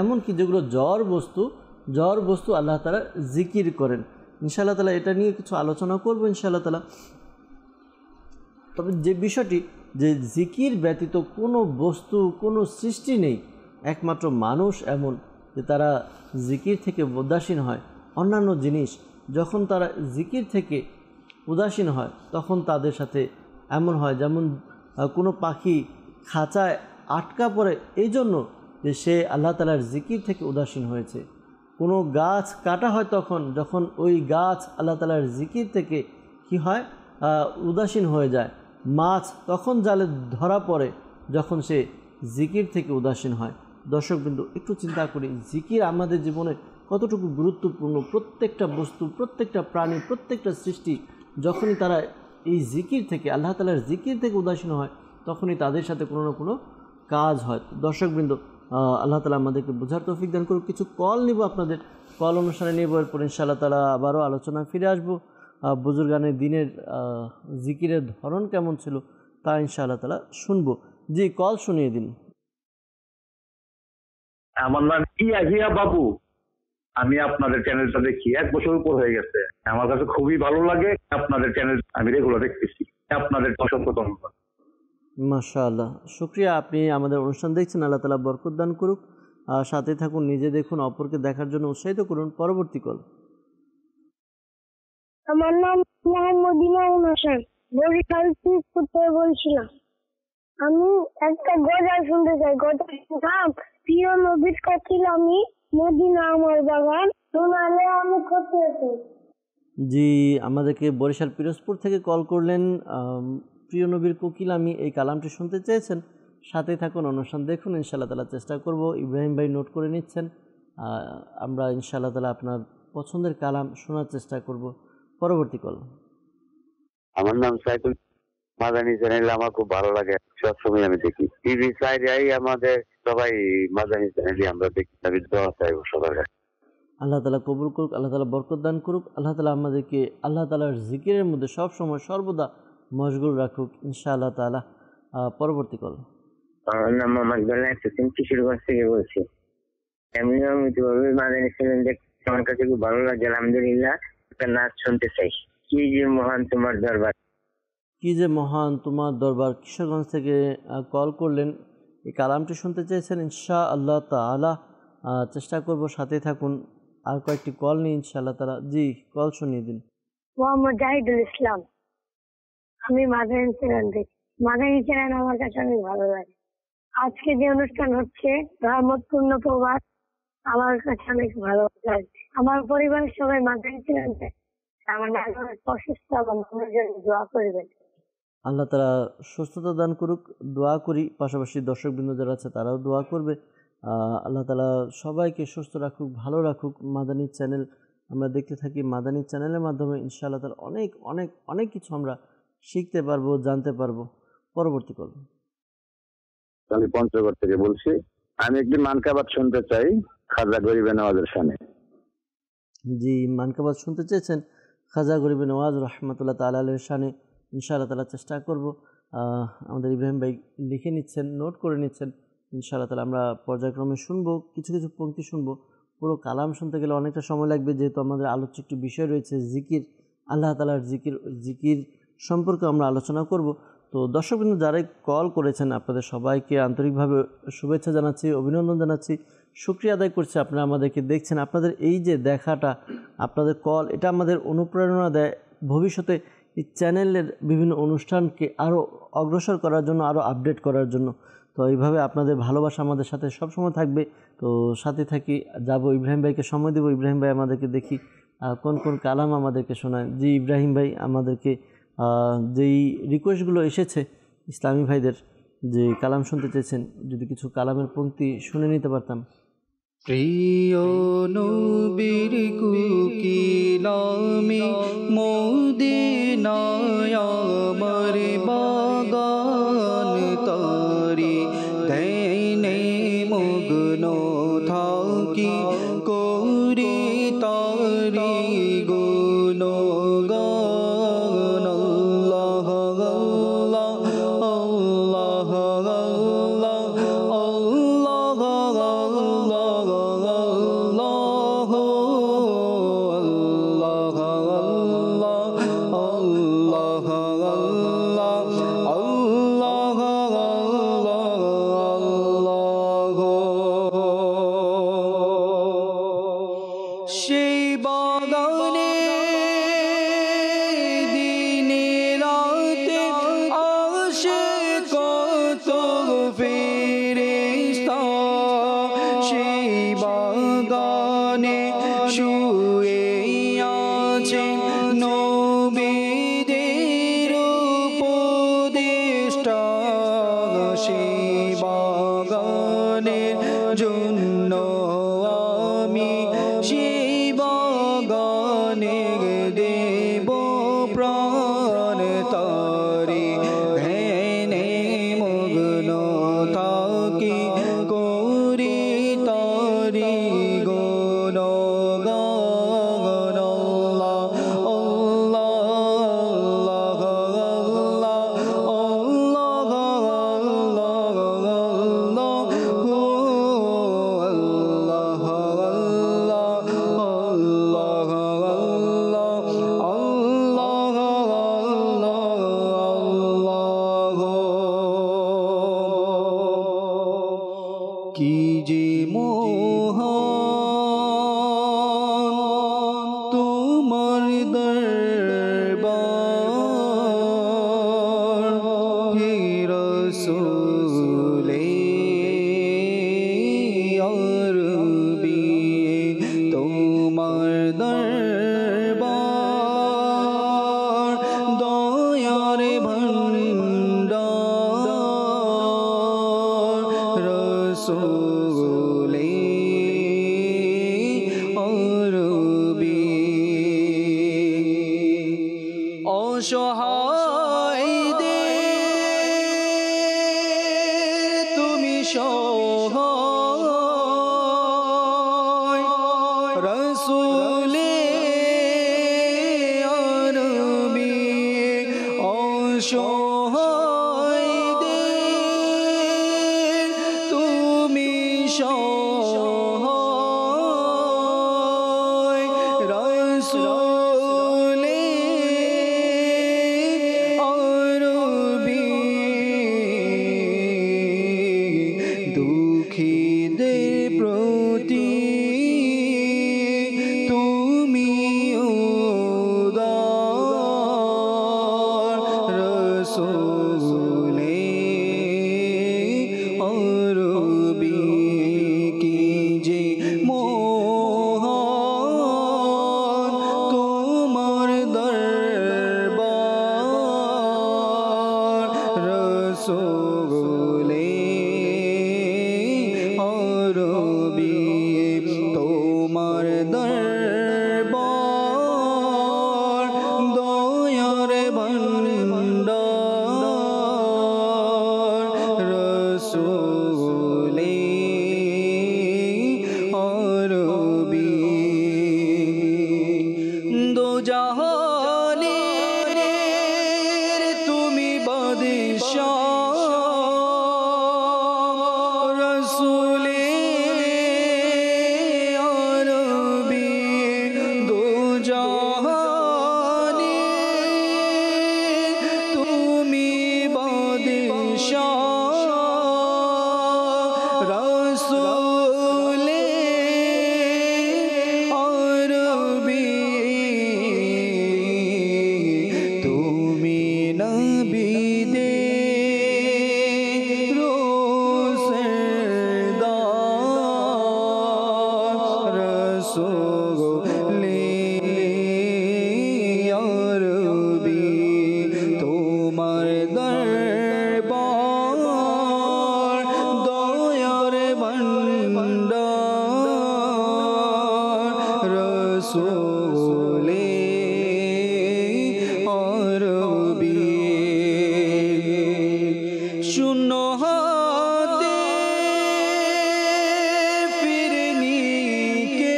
এমনকি যেগুলো জড় বস্তু আল্লাহ তাআলা জিকির করেন। ইনশাআল্লাহ তাআলা এটা নিয়ে কিছু আলোচনা করবো ইনশাআল্লাহ তাআলা। তবে যে বিষয়টি, যে জিকির ব্যতীত কোনো বস্তু, কোনো সৃষ্টি নেই, একমাত্র মানুষ এমন যে তারা জিকির থেকে উদাসীন হয়। অন্যান্য জিনিস যখন তারা জিকির থেকে উদাসীন হয় তখন তাদের সাথে এমন হয় যেমন কোনো পাখি খাঁচায় আটকা পড়ে এই জন্য যে সে আল্লাহ তাআলার জিকির থেকে উদাসীন হয়েছে। কোনো গাছ কাটা হয় তখন যখন ওই গাছ আল্লাহ তাআলার জিকির থেকে কি হয়, উদাসীন হয়ে যায়। মাছ তখন জালে ধরা পড়ে যখন সে জিকির থেকে উদাসীন হয়। দর্শকবৃন্দ, একটু চিন্তা করি জিকির আমাদের জীবনে কতটুকু গুরুত্বপূর্ণ। প্রত্যেকটা বস্তু, প্রত্যেকটা প্রাণী, প্রত্যেকটা সৃষ্টি যখনই তারা এই জিকির থেকে, আল্লাহ তাআলার জিকির থেকে উদাসীন হয় তখনই তাদের সাথে কোনো না কোনো কাজ হয়। দর্শকবৃন্দ, আল্লাহ তাআলা আমাদেরকে বোঝার তৌফিক দান করুক। কিছু কল নিব, আপনাদের কল অনুষ্ঠানে নেব, এরপর ইনশাআল্লাহ তাআলা আবারও আলোচনা ফিরে আসবো। বুজুর্গানের দিনের জিকিরের ধরন কেমন ছিল তা ইনশাআল্লাহ তাআলা শুনবো। জি, কল শুনিয়ে দিন। আমার নাম ইয়াহিয়া বাবু। আমি আপনাদের চ্যানেলটা দেখি 1 বছর উপর হয়ে গেছে। আমার কাছে খুবই ভালো লাগে আপনাদের চ্যানেল, আমি রেগুলার দেখতেছি। আপনাদের অসংখ্য ধন্যবাদ। মাশাআল্লাহ, শুকরিয়া। আপনি আমাদের অনুষ্ঠান দেখছেন, আল্লাহ তাআলা বরকত দান করুক। সাথে থাকুন, নিজে দেখুন, অপরকে দেখার জন্য উৎসাহিত করুন। পরবর্তী কল। আমার নাম মোহাম্মদ ইমাম হোসেন, বরিশাল পিরোজপুর থেকে বলছিলাম। আমি একটা গজল শুনতে চাই। গজলের নাম প্রিয় নবীর কোকিল আমি, মদিনা আমার বাগান, শোনালে আমি খুশি হই। জি, আমাদেরকে বরিশাল পিরোজপুর থেকে কল করলেন। প্রিয় নবীর কোকিল আমি এই কালামটি শুনতে চেয়েছেন। সাথে থাকুন, অনুষ্ঠান দেখুন, ইনশাআল্লাহ তাআলা চেষ্টা করব। ইব্রাহিম ভাই নোট করে নিচ্ছেন। আমরা ইনশাআল্লাহ তাআলা আপনার পছন্দের কালাম শোনার চেষ্টা করব। পরবর্তী কল। আমার নাম সাইকুল, মাদানী চ্যানেল আমার খুব ভালো লাগে, সবসময় আমি দেখি। টিভি সাইডে আমাদের সবাই মাদানী চ্যানেলই আমরা দেখি। আমি দোয়া চাইবো সবার কাছে, আল্লাহ তাআলা কবুল করুক, আল্লাহ তাআলা বরকত দান করুক, আল্লাহ তাআলা আমাদেরকে আল্লাহ তাআলার জিকিরের মধ্যে সব সময় সর্বদা মশগুল রাখুক ইনশাআল্লাহ তাআলা। পরবর্তী কল। আমার নাম মোহাম্মদ বেলাল, কিশোরগঞ্জ থেকে বলছি। আমি নিয়মিতভাবে মাদানী চ্যানেল দেখি, আমার কাছে খুব ভালো লাগে। আলহামদুলিল্লাহ, একটা নাচ শুনতে চাই। কি যে মহান তোমার দরবার, কি যে মহান তোমার দরবার। কিশোরগঞ্জ থেকে কল করলেন, এই কালামটি শুনতে চেয়েছেন ইনশাআল্লাহ তাআলা। চেষ্টা করব, সাথে থাকুন। আর কয়েকটি কল নিই ইনশাআল্লাহ তাআলা। জি, কল শুনিয়ে দিন। মোহাম্মদ জাহিদুল ইসলাম। আমি মাদানী চ্যানেল দেখি। মাদানী চ্যানেল আমার কাছে অনেক ভালো লাগে। আজকে যে অনুষ্ঠান হচ্ছে রহমতপূর্ণ প্রবাদ, আমার কাছে অনেক ভালো লাগে। আমার পরিবারের সবাই মাদানী চ্যানেল দেখে। আমার নানা অসুস্থ এবং আমার জন্য দোয়া করবেন। আল্লাহ তাআলা সুস্থতা দান করুক, দোয়া করি। পাশাপাশি দর্শকবৃন্দ যারা আছে তারাও দোয়া করবে। আল্লাহ তাআলা সবাইকে সুস্থ রাখুক, ভালো রাখুক। মাদানী চ্যানেল আমরা দেখতে থাকি, মাদানী চ্যানেলের মাধ্যমে ইনশাআল্লাহ তাআলা অনেক অনেক অনেক কিছু আমরা শিখতে পারবো, জানতে পারবো। পরবর্তী কল। আমি পঞ্চগড় থেকে বলছি। আমি একটি মানকাবাত শুনতে চাই খাজা গরিবে নওয়াজের শানে। জি, মানকাবাত শুনতে চেয়েছেন খাজা গরিবে নওয়াজ রহমতুল্লাহ তাআলা আলাইহির শানে। ইনশাআল্লাহ তাআলা চেষ্টা করব। আমাদের ইব্রাহিম ভাই লিখে নিচ্ছেন, নোট করে নিচ্ছেন। ইনশাআল্লাহ তাআলা আমরা পর্যায়ক্রমে শুনবো, কিছু কিছু পংক্তি শুনবো। পুরো কালাম শুনতে গেলে অনেকটা সময় লাগবে, যেহেতু আমাদের আলোচ্য একটি বিষয় রয়েছে জিকির, আল্লাহ তাআলার জিকির সম্পর্কে আমরা আলোচনা করব। তো দর্শকবৃন্দ যারাই কল করেছেন আপনাদের সবাইকে আন্তরিকভাবে শুভেচ্ছা জানাচ্ছি, অভিনন্দন জানাচ্ছি, শুকরিয়া আদায় করছি। আপনারা আমাদেরকে দেখছেন, আপনাদের এই যে দেখাটা, আপনাদের কল, এটা আমাদের অনুপ্রেরণা দেয় ভবিষ্যতে এই চ্যানেলের বিভিন্ন অনুষ্ঠানকে আরও অগ্রসর করার জন্য, আরও আপডেট করার জন্য। তো এইভাবে আপনাদের ভালোবাসা আমাদের সাথে সবসময় থাকবে। তো সাথে থাকি, যাব ইব্রাহিম ভাইকে সময় দেব। ইব্রাহিম ভাই আমাদেরকে দেখি কোন কোন কালাম আমাদেরকে শোনায়। জি ইব্রাহিম ভাই, আমাদেরকে যেই রিকোয়েস্টগুলো এসেছে ইসলামী ভাইদের, যে কালাম শুনতে চেয়েছেন, যদি কিছু কালামের পংক্তি শুনে নিতে পারতাম। প্রিয় নবীর কুকিলামে মদিনায় আমার বাগান তারি ধ্যানে মগ্ন থাকি করি তারি গুণগান। আল্লাহ আল্লাহ আল্লাহ আল্লাহ সেই বাগানে দিনে রাতে আসে কত ফেরেশতা, সেই বাগানে শুয়ে আছে নবীদের উপদেষ্টা, সেই বাগানের জন্য আমি সেই বাগানে দেব প্রাণ তারি ধ্যানে মগ্ন থাকি করি তারি গুণগান। আল্লাহ আল্লাহ আল্লাহ কি যে মোহন তোমার দরবার, হে রাসূলে আরবি তোমার দরবার, দয়ার ভান্ডার রাসূলে আরবি। অসহায়দের তুমি সহায়, রাসূলে আরবি। অসহায়দের তুমি সহায়, রাসূলে আরবি। দুঃখীদের প্রতি তুমি উদার, জাহানের তুমি বাদশাহ রসুলে আরবি দো জাহানের তুমি বাদশাহ রসুলে আরবি তুমি নবীদের রোসরদার রসুলে আরবি তোমার দরবার দয়ার ভান্ডার রসুলে আরবি শূন্য হাতে ফিরনি কে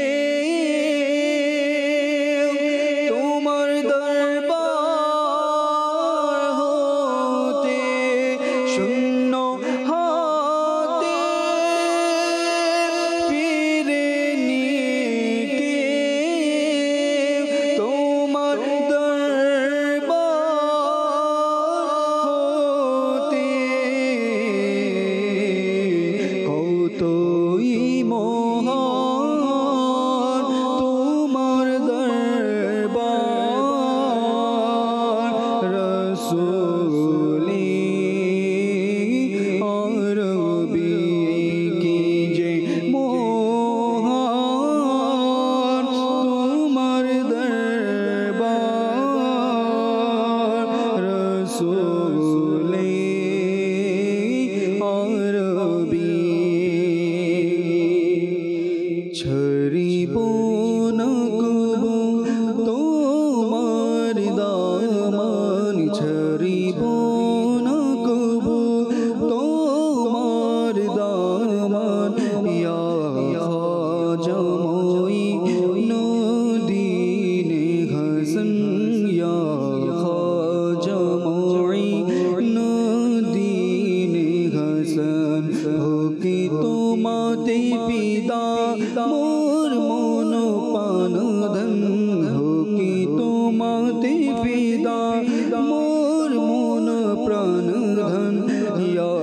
তোমার দরবার হতে শূন্য হাতে ফিরনি কে তোমার দরবার হতে কতই মহান তোমার দরবার রসুলি আরবি কি যে মহান তোমার দরবার রসুলি আরবি ছড়িব না কবু তোমার দামান ছড়িব না কবু তোমার দামান ইয়া খাজামই নদীনে হাসান ইয়া খাজামই নদীনে হাসান হোকি তোমাতে পিতা মোর মন পান ধন হোকি তোমাতে পিতা মোর মন প্রাণ ধন ইয়া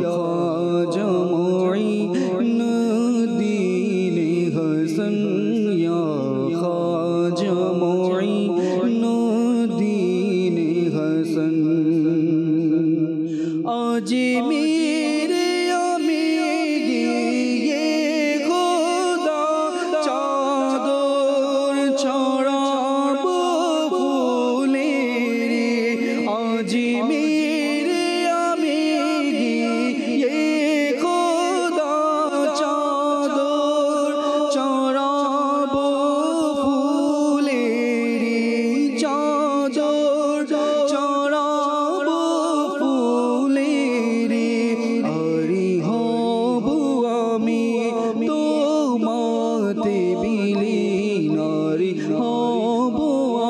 খাজামই নদীনে হাসান ইয়া খাজামই নদীনে হাসান আজমির আমি গিয়ে খোদা চাদর ছড়াবো ফুলের আজমির আমি গিয়ে খোদা চাদর ছড়াবো ফুলের চাদর ছড়াবো ফুলের আরি হব আমি তোমাতে বিলীন আরি হব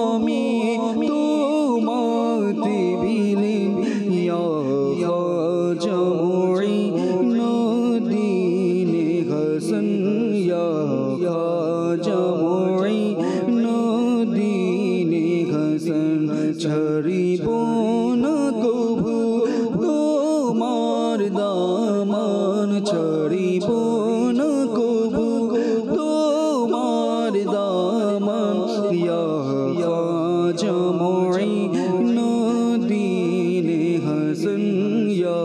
আমি তোমাতে বিলীন ইয়া খাজামই নদীনে হাসান ইয়া খাজামই নদীনে হাসান ছড়িব না কবু তোমার দামান ছড়িব না কবু তোমার দামান ইয়া খাজামই নদীনে হাসান ইয়া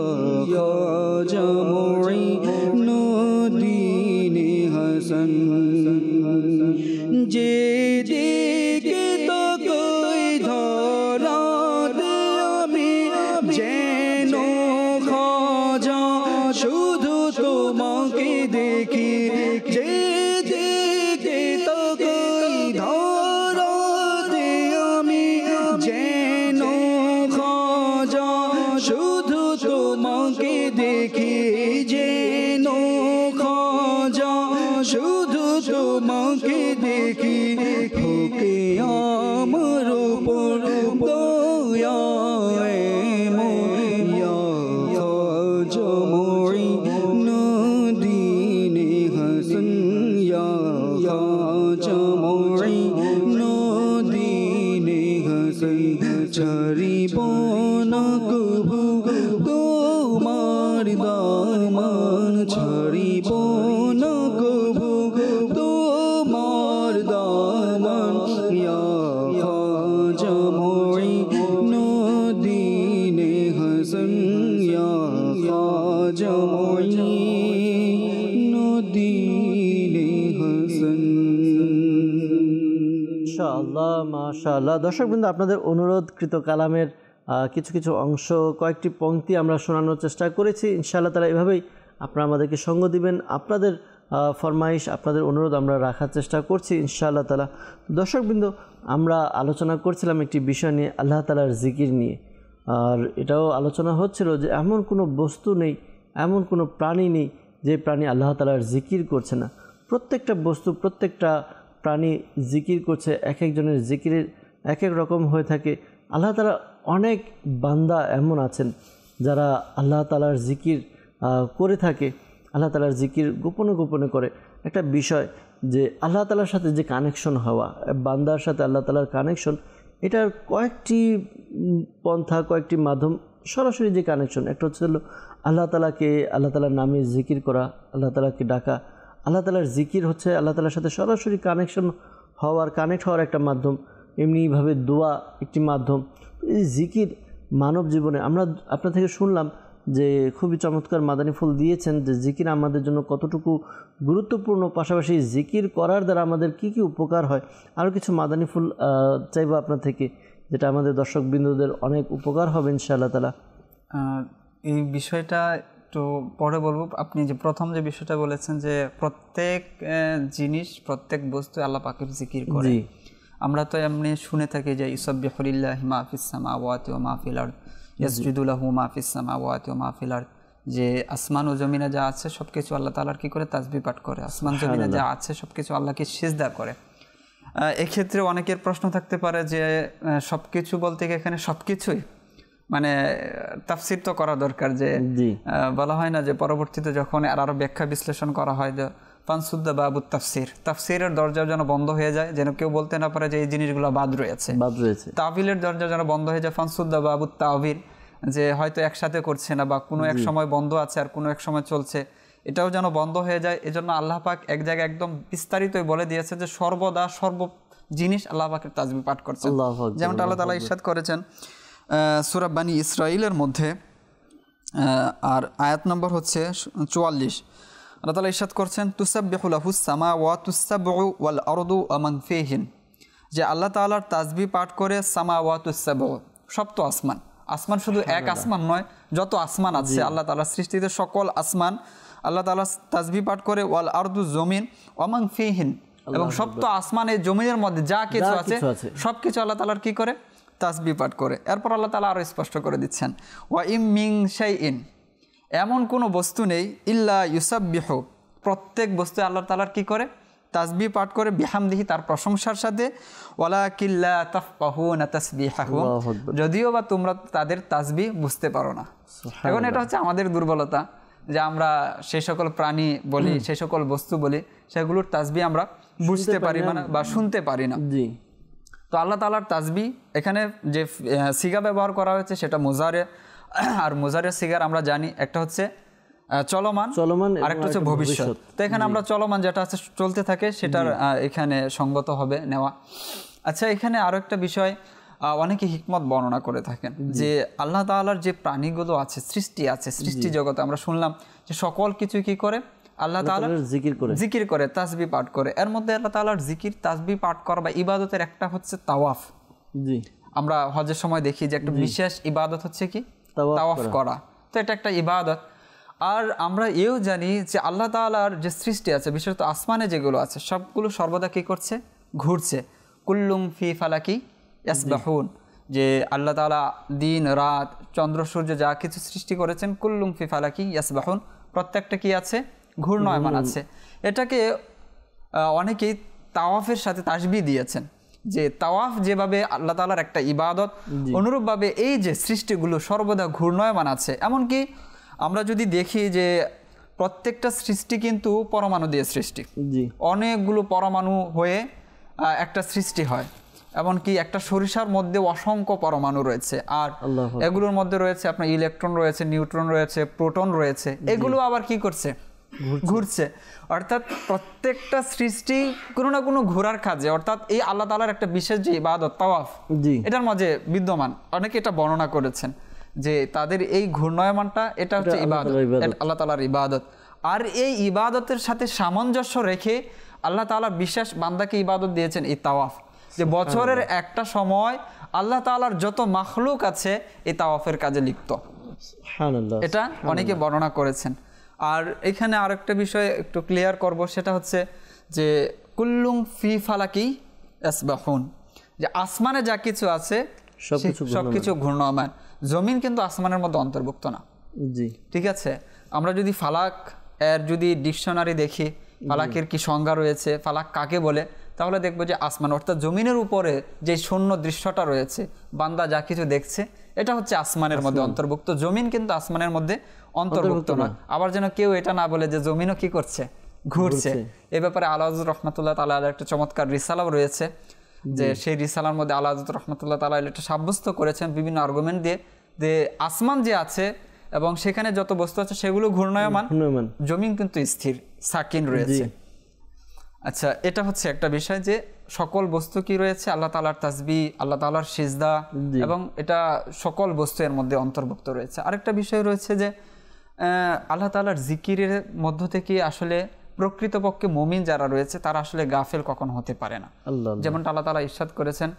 খাজামই নদীনে হাসান যে দিকে তাকাই ধরাতে আমি যেন খাজা শুধু তোমাকে দেখি যে দিকে তাকাই ধরাতে আমি ছাড়িব না কভু তোমার দামান, ছাড়িব না কভু তোমার দামান। ইয়া খাজা মুঈনুদ্দিনে হাসান, ইয়া খাজা মুঈনুদ্দিনে হাসান। মাশাআল্লাহ মাশাআল্লাহ। দর্শকবৃন্দ, আপনাদের অনুরোধকৃত কালামের কিছু কিছু অংশ, কয়েকটি পংক্তি আমরা শোনানোর চেষ্টা করেছি। ইনশাআল্লাহ তাআলা এভাবেই আপনারা আমাদেরকে সঙ্গ দিবেন। আপনাদের ফরমাইশ, আপনাদের অনুরোধ আমরা রাখার চেষ্টা করছি ইনশাআল্লাহ তাআলা। দর্শকবৃন্দ, আমরা আলোচনা করছিলাম একটি বিষয় নিয়ে, আল্লাহ তাআলার জিকির নিয়ে। আর এটাও আলোচনা হচ্ছিল যে এমন কোনো বস্তু নেই, এমন কোনো প্রাণী নেই যে প্রাণী আল্লাহ তাআলার জিকির করছে না। প্রত্যেকটা বস্তু, প্রত্যেকটা প্রাণী জিকির করছে। এক একজনের জিকিরের এক এক রকম হয়ে থাকে। আল্লাহ তাআলা অনেক বান্দা এমন আছেন যারা আল্লাহ তাআলার জিকির করে থাকে, আল্লাহ তাআলার জিকির গোপনে গোপনে করে। একটা বিষয় যে আল্লাহ তাআলার সাথে যে কানেকশন হওয়া, বান্দার সাথে আল্লাহ তাআলার কানেকশন, এটার কয়েকটি পন্থা, কয়েকটি মাধ্যম। সরাসরি যে কানেকশন, একটা হচ্ছে আল্লাহ তাআলাকে, আল্লাহ তাআলার নামে জিকির করা, আল্লাহ তাআলাকে ডাকা। আল্লাহ তাআলার জিকির হচ্ছে আল্লাহ তাআলার সাথে সরাসরি কানেকশন হওয়ার, কানেক্ট হওয়ার একটা মাধ্যম। এমনিভাবে দোয়া একটি মাধ্যম। এই জিকির মানব জীবনে, আমরা আপনার থেকে শুনলাম যে খুবই চমৎকার মাদানী ফুল দিয়েছেন যে জিকির আমাদের জন্য কতটুকু গুরুত্বপূর্ণ, পাশাপাশি জিকির করার দ্বারা আমাদের কি কি উপকার হয়। আরও কিছু মাদানী ফুল চাইবো আপনার থেকে, যেটা আমাদের দর্শকবৃন্দদের অনেক উপকার হবে ইনশাআল্লাহ তাআলা। এই বিষয়টা একটু পরে বলবো। আপনি যে প্রথম যে বিষয়টা বলেছেন যে প্রত্যেক জিনিস, প্রত্যেক বস্তু আল্লাহ পাকের জিকির করে। আমরা তো এমনি শুনে থাকি যে ইউসাব্বিহু লিল্লাহি মা ফিস সামাওয়াতি ওয়া মা ফিল আরদ, ইয়াসজুদু লাহু মা ফিস সামাওয়াতি ওয়া মা ফিল আরদ। যে আসমান ও জমিনে যা আছে সবকিছু আল্লাহ তাআলার কি করে? তাসবিহ পাঠ করে। আসমান জমিনে যা আছে সবকিছু আল্লাহকে সিজদা করে। এক্ষেত্রে অনেকের প্রশ্ন থাকতে পারে যে সবকিছু বলতে কি এখানে সবকিছুই, মানে তাফসির তো করা দরকার। যে বলা হয় না যে পরবর্তীতে যখন আরো ব্যাখ্যা বিশ্লেষণ করা হয় যে ফানসুদ্দা বাবু তাফসির, তাফসিরের দরজা যেন বন্ধ হয়ে যায়, যেন কেউ বলতে না পারে যে এই জিনিসগুলো বাদ রয়েছে। তাবিলের দরজা যেন বন্ধ হয়ে যায়, ফানসুদ্দা বাবু তাবিল, যে হয়তো একসাথে করছে না বা কোনো এক সময় বন্ধ আছে আর কোনো এক সময় চলছে, এটাও যেন বন্ধ হয়ে যায়। এজন্য আল্লাহ পাক এক জায়গায় একদম বিস্তারিতই বলে দিয়েছে যে সর্বদা সর্ব জিনিস আল্লাহ পাকের তাসবিহ পাঠ করছে। যেমনটা আল্লাহ তাআলা ইরশাদ করেছেন সূরা বানী ইসরাঈলের মধ্যে, আর আয়াত নম্বর হচ্ছে 44। আল্লাহ তাআলা ইরশাদ করছেন তুসাব্বিহু লাহুস সামাওয়াতুস সাবউ ওয়াল আরদু ওয়া মান ফীহিন, যে আল্লাহ তাআলার তাসবিহ পাঠ করে সামাওয়াতুস সাবউ, সপ্ত আসমান। আসমান শুধু এক আসমান নয়, যত আসমান আছে আল্লাহ তাআলার সৃষ্টিতে সকল আসমান আল্লাহ তাআলা তাসবিহ পাঠ করে। ওয়াল আরদু জমিন ওয়া মান ফীহিন, এবং সপ্ত আসমান এই জমিনের মধ্যে যা কিছু আছে সবকিছু আল্লাহ তাআলার কি করে? তাসবিহ পাঠ করে। এরপর আল্লাহ তাআলা আরো স্পষ্ট করে দিচ্ছেন ওয়া ইম মিন শাইইন, এমন কোনো বস্তু নেই ইল্লা ইউসাব্বিহু, প্রত্যেক বস্তু আল্লাহ তাআলার কি করে? তাসবিহ পাঠ করে, বিহামদিহি, তার প্রশংসার সাথে। ওয়ালাকিন লা তাফকাহুনা তাসবিহাহুম, যদিও বা তোমরা তাদের তাসবিহ বুঝতে পারো না। এখন এটা হচ্ছে আমাদের দুর্বলতা যে আমরা সেই সকল প্রাণী বলি, সেই সকল বস্তু বলি, সেগুলোর তাসবিহ আমরা বুঝতে পারি না বা শুনতে পারি না। তো আল্লাহ তাআলার তাসবিহ এখানে যে সিগা ব্যবহার করা হয়েছে সেটা মুজারে, আর মুজারে সিগার আমরা জানি একটা হচ্ছে চলমান, আর একটা হচ্ছে ভবিষ্যৎ। তো এখানে আমরা চলমান যেটা আছে চলতে থাকে সেটার এখানে সঙ্গত হবে নেওয়া। আচ্ছা, এখানে আরো একটা বিষয় অনেকে হিকমত বর্ণনা করে থাকেন যে আল্লাহ তাআলার যে প্রাণীগুলো আছে, সৃষ্টি আছে, সৃষ্টি জগতে আমরা শুনলাম যে সকল কিছু কি করে? আল্লাহ তাআলা জিকির করে, তাসবিহ পাঠ করে। এর মধ্যে আল্লাহ তাআলার জিকির, তাসবিহ পাঠ করা বা ইবাদতের একটা হচ্ছে তাওয়াফ। আমরা হজের সময় দেখি যে একটা বিশেষ ইবাদত হচ্ছে কি? তাওয়াফ করা। তো এটা একটা ইবাদত। আর আমরা এও জানি যে আল্লাহ তাআলার যে সৃষ্টি আছে, বিশেষত আসমানে যেগুলো আছে সবগুলো সর্বদা কি করছে? ঘুরছে। কুল্লুম ফি ফালাকি ইয়াসবাহুন, যে আল্লাহ তাআলা দিন রাত চন্দ্র সূর্য যা কিছু সৃষ্টি করেছেন, কুল্লুম ফি ফালাকি ইয়াসবাহুন, প্রত্যেকটা কি আছে? ঘূর্ণয়মান আছে। এটাকে অনেকেই তাওয়াফের সাথে তাশবিহ দিয়েছেন যে তাওয়াফ যেভাবে আল্লাহ তাআলার একটা ইবাদত, অনুরূপভাবে এই যে সৃষ্টিগুলো সর্বদা ঘূর্ণয়মান আছে। এমনকি আমরা যদি দেখি যে প্রত্যেকটা সৃষ্টি কিন্তু পরমাণু দিয়ে সৃষ্টি, অনেকগুলো পরমাণু হয়ে একটা সৃষ্টি হয়। এমনকি একটা সরিষার মধ্যে অসংখ্য পরমাণু রয়েছে, আর এগুলোর মধ্যে রয়েছে আপনার ইলেকট্রন রয়েছে, নিউট্রন রয়েছে, প্রোটন রয়েছে, এগুলো আবার কি করছে, ঘুরছে। অর্থাৎ প্রত্যেকটা সৃষ্টি কোনো না কোনো ঘোরার কাজে, অর্থাৎ এই আল্লাহ তাআলার একটা বিশেষ যে ইবাদত তাওয়াফ এটার মাঝে বিদ্যমান। অনেকে এটা বর্ণনা করেছেন যে তাদের এই ঘূর্ণয়মানটা এটা হচ্ছে ইবাদত, আল্লাহ তাআলার ইবাদত। আর এই ইবাদতের সাথে সামঞ্জস্য রেখে আল্লাহ তাআলা বিশেষ বান্দাকে ইবাদত দিয়েছেন এই তাওয়াফ, যে বছরের একটা সময় আল্লাহ তাআলার যত মাখলুক আছে এই তাওয়াফের কাজে লিপ্ত, এটা অনেকে বর্ণনা করেছেন। আর এখানে আরেকটা বিষয় একটু ক্লিয়ার করব, সেটা হচ্ছে যে কুল্লুম ফি ফালাকি ইয়াসবাহুন, যে আসমানে যা কিছু আছে সবকিছু ঘূর্ণমান। জমিন কিন্তু আসমানের মধ্যে অন্তর্ভুক্ত না। জি, ঠিক আছে। আমরা যদি ফালাক এর যদি ডিকশনারি দেখি, ফালাকের কি সংজ্ঞা রয়েছে, ফালাক কাকে বলে, তাহলে দেখবো যে আসমান অর্থাৎ জমিনের উপরে যে শূন্য দৃশ্যটা রয়েছে, বান্দা যা কিছু দেখছে, এটা হচ্ছে আসমানের মধ্যে অন্তর্ভুক্ত। জমিন কিন্তু আসমানের মধ্যে অন্তর্ভুক্ত না। আবার যেন কেউ এটা না বলে যে জমিনও কি করছে, ঘুরছে। এ ব্যাপারে আল্লাহ হযরত রাহমাতুল্লাহ তাআলা একটা চমৎকার রিসালাও রয়েছে, যে সেই রিসালার মধ্যে আল্লাহ হযরত রাহমাতুল্লাহ তাআলা এটা সাব্যস্ত করেছেন বিভিন্ন আর্গুমেন্ট দিয়ে, যে আসমান যে আছে এবং সেখানে যত বস্তু আছে সেগুলো ঘূর্ণায়মান, জমিন কিন্তু স্থির সাকিন রয়েছে। আচ্ছা, এটা হচ্ছে একটা বিষয় যে সকল বস্তু কি রয়েছে, আল্লাহ তাআলার তাসবিহ, আল্লাহ তাআলার সিজদা, এবং এটা সকল বস্তু এর মধ্যে অন্তর্ভুক্ত রয়েছে। আরেকটা বিষয় রয়েছে যে আল্লাহ তাআলার জিকিরের মধ্য থেকে আসলে প্রকৃতপক্ষে মুমিন যারা রয়েছে তারা আসলে গাফেল কখন হতে পারে না। যেমনটা আল্লাহ তাআলা ইরশাদ করেছেন,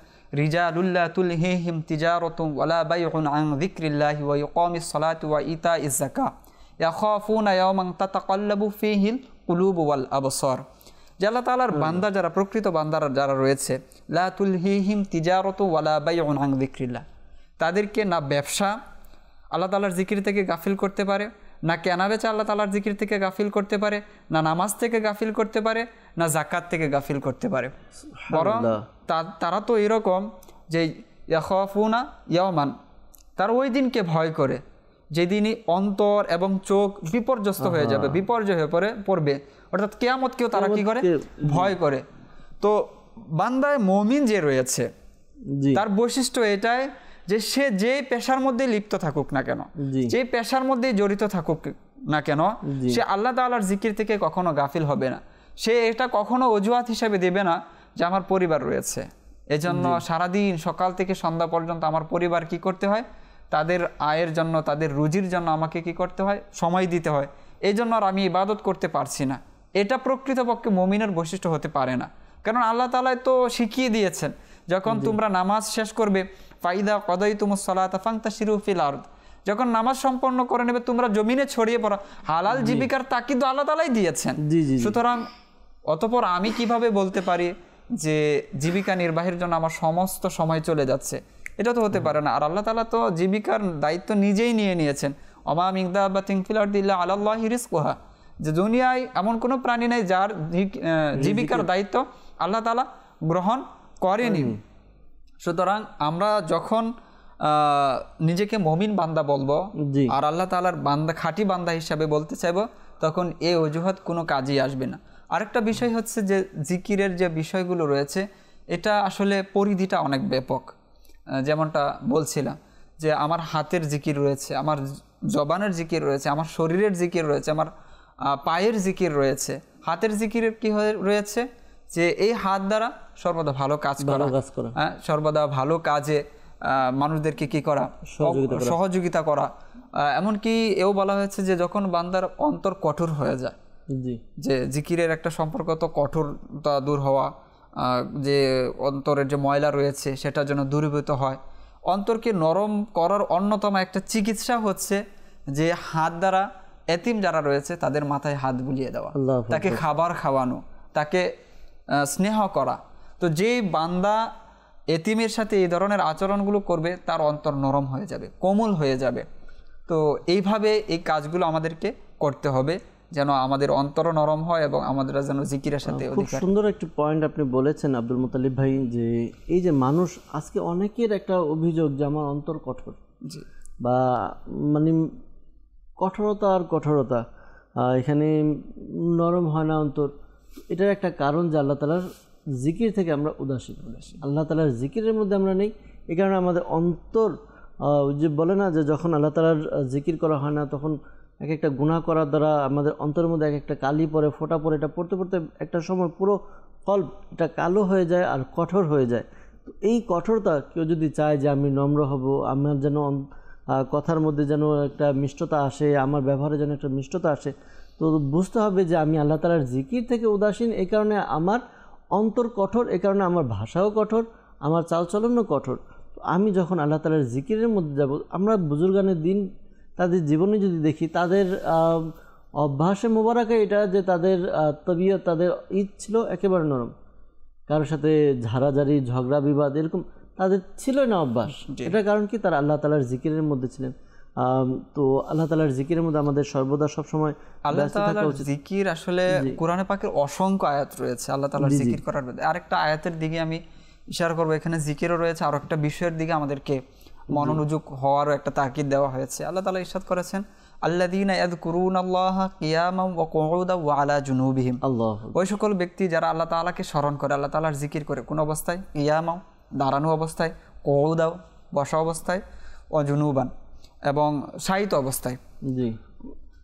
রিজালুল্লা তুলহিহিম তিজারাতুম ওয়ালা বাইউন আন যিকরিল্লাহি ওয়া ইকামিস সালাতি ওয়া ইতাইজ যাকাত ইয়াখাফুনা ইয়াওমান তাতাকাল্লাবু ফীহিল কুলুবু ওয়াল আবসার। যে আল্লাহ তাআলার বান্দা যারা, প্রকৃত বান্দারা যারা রয়েছে, লা তুলহিহিম তিজারাতু ওয়ালা বাইউন আন যিকরিল্লাহ, তাদেরকে না ব্যবসা আল্লাহ তাআলার জিকির থেকে গাফিল করতে পারে, না কেনাবেচা আল্লাহ তাআলার জিকির থেকে গাফিল করতে পারে, না নামাজ থেকে গাফিল করতে পারে, না যাকাত থেকে গাফিল করতে পারে। বরং তারা তো এরকম যে ইয়াখাফুনা ইয়াওমান, তার ওই দিনকে ভয় করে যেদিনই অন্তর এবং চোখ বিপর্যস্ত হয়ে যাবে, বিপর্যয় হয়ে পড়বে, অর্থাৎ কিয়ামতকেও তারা কি করে, ভয় করে। তো বান্দায় মুমিন যে রয়েছে তার বৈশিষ্ট্য এটাই যে সে যে পেশার মধ্যে লিপ্ত থাকুক না কেন, যে পেশার মধ্যে জড়িত থাকুক না কেন, সে আল্লাহ তাআলার জিকির থেকে কখনো গাফিল হবে না। সে এটা কখনো অজুহাত হিসাবে দেবে না যে আমার পরিবার রয়েছে, এজন্য সারাদিন সকাল থেকে সন্ধ্যা পর্যন্ত আমার পরিবার কি করতে হয়, তাদের আয়ের জন্য, তাদের রুজির জন্য আমাকে কি করতে হয়, সময় দিতে হয়, এই জন্য আর আমি ইবাদত করতে পারছি না। এটা প্রকৃতপক্ষে মুমিনের বৈশিষ্ট্য হতে পারে না। কারণ আল্লাহ তাআলা তো শিখিয়ে দিয়েছেন, যখন তোমরা নামাজ শেষ করবে, ফাইদা কদাইতুমুস সালাতা ফান্তাশিরু ফিল আরদ, যখন নামাজ সম্পন্ন করে নেবে তোমরা জমিনে ছড়িয়ে পড়ো। হালাল জীবিকার তাকিদ আল্লাহ তাআলাই দিয়েছেন। সুতরাং অতঃপর আমি কিভাবে বলতে পারি যে জীবিকা নির্বাহের জন্য আমার সমস্ত সময় চলে যাচ্ছে? এটা তো হতে পারে না। আর আল্লাহ তাআলা তো জীবিকার দায়িত্ব নিজেই নিয়ে নিয়েছেন, ওমা মিন দাব্বাতিন ফিল আরদি ইল্লা আলাল্লাহি রিজকুহা, যে দুনিয়ায় এমন কোনো প্রাণী নেই যার জীবিকার দায়িত্ব আল্লাহ তাআলা গ্রহণ করেনি। সুতরাং আমরা যখন নিজেকে মুমিন বান্দা বলবো আর আল্লাহ তাআলার বান্দা, খাঁটি বান্দা হিসাবে বলতে চাইবো, তখন এই অজুহাত কোনো কাজেই আসবে না। আরেকটা বিষয় হচ্ছে যে জিকিরের যে বিষয়গুলো রয়েছে এটা আসলে পরিধিটা অনেক ব্যাপক। যেমনটা বলছিলাম যে আমার হাতের জিকির রয়েছে, আমার জবানের জিকির রয়েছে, আমার শরীরের জিকির রয়েছে, আমার পায়ের জিকির রয়েছে। হাতের জিকিরের কি রয়েছে যে এই হাত দ্বারা সর্বদা ভালো কাজ করা, সর্বদা ভালো কাজে মানুষদেরকে কি করা, সহযোগিতা করা। এমনকি এও বলা হয়েছে যে যখন বান্দার অন্তর কঠোর হয়ে যায়, যে জিকিরের একটা সম্পর্ক তো কঠোরতা দূর হওয়া, যে অন্তরের যে ময়লা রয়েছে সেটা যেন দূরীভূত হয়। অন্তরকে নরম করার অন্যতম একটা চিকিৎসা হচ্ছে যে হাত দ্বারা এতিম যারা রয়েছে তাদের মাথায় হাত বুলিয়ে দেওয়া, তাকে খাবার খাওয়ানো, তাকে স্নেহ করা। তো যেই বান্দা এতিমের সাথে এই ধরনের আচরণগুলো করবে তার অন্তর নরম হয়ে যাবে, কোমল হয়ে যাবে। তো এইভাবে এই কাজগুলো আমাদেরকে করতে হবে যেন আমাদের অন্তর নরম হয় এবং আমাদের যেন জিকিরের সাথে। খুব সুন্দর একটি পয়েন্ট আপনি বলেছেন আব্দুল মুতালিব ভাই, যে এই যে মানুষ আজকে অনেকের একটা অভিযোগ যে আমার অন্তর কঠোর, বা মানে কঠোরতা আর কঠোরতা, এখানে নরম হয় না অন্তর। এটার একটা কারণ যে আল্লাহ তাআলার জিকির থেকে আমরা উদাসীন। আল্লাহ তাআলার জিকিরের মধ্যে আমরা নেই। এই কারণে আমাদের অন্তর যে বলে না যে যখন আল্লাহ তাআলার জিকির করা হয় না তখন এক একটা গুনাহ করার দ্বারা আমাদের অন্তরের মধ্যে এক একটা কালি পড়ে, ফোঁটা পড়ে, এটা পড়তে পড়তে একটা সময় পুরো কল্প এটা কালো হয়ে যায় আর কঠোর হয়ে যায়। তো এই কঠোরতা কেউ যদি চায় যে আমি নম্র হব, আমার যেন কথার মধ্যে যেন একটা মিষ্টতা আসে, আমার ব্যবহারে যেন একটা মিষ্টতা আসে, তো বুঝতে হবে যে আমি আল্লাহ তাআলার জিকির থেকে উদাসীন। এই কারণে আমার অন্তর কঠোর, এই কারণে আমার ভাষাও কঠোর, আমার চালচলনও কঠোর। তো আমি যখন আল্লাহ তাআলার জিকিরের মধ্যে যাব, আমরা বুজুর্গানের দিন তাদের জীবনে যদি দেখি, তাদের অভ্যাসে মোবারকে এটা যে তাদের তবিয়ত, তাদের ঈদ ছিল একেবারে নরম, কারোর সাথে ঝাড়াঝাড়ি, ঝগড়া বিবাদ এরকম তাদের ছিল না অভ্যাস। এটার কারণ কি? তারা আল্লাহ তাআলার জিকিরের মধ্যে ছিলেন। তো আল্লাহ তাআলার জিকিরের মধ্যে আমাদের সর্বদা সবসময় আল্লাহ তাআলার জিকির আসলে কোরআনে পাকের অসংখ্য আয়াত রয়েছে আল্লাহ তাআলার জিকির করার। আরেকটা আয়াতের দিকে আমি ইশারা করব, এখানে জিকিরও রয়েছে, আর একটা বিষয়ের দিকে আমাদেরকে মনোযোগ হওয়ারও একটা তাকিদ দেওয়া হয়েছে। আল্লাহ তাআলা ইরশাদ করেছেন, আল্লাযীনা ইয়াযকুরুনাল্লাহা কিয়ামান ওয়া কুউদান ওয়া আলা জুনুবিহিম। ওই সকল ব্যক্তি যারা আল্লাহ তাআলাকে স্মরণ করে, আল্লাহ তাআলার জিকির করে, কোন অবস্থায়? কিয়ামান, দাঁড়ানো অবস্থায়, কুউদান, বসা অবস্থায়, ওয়া জুনুবান, এবং শায়িত অবস্থায়। জি।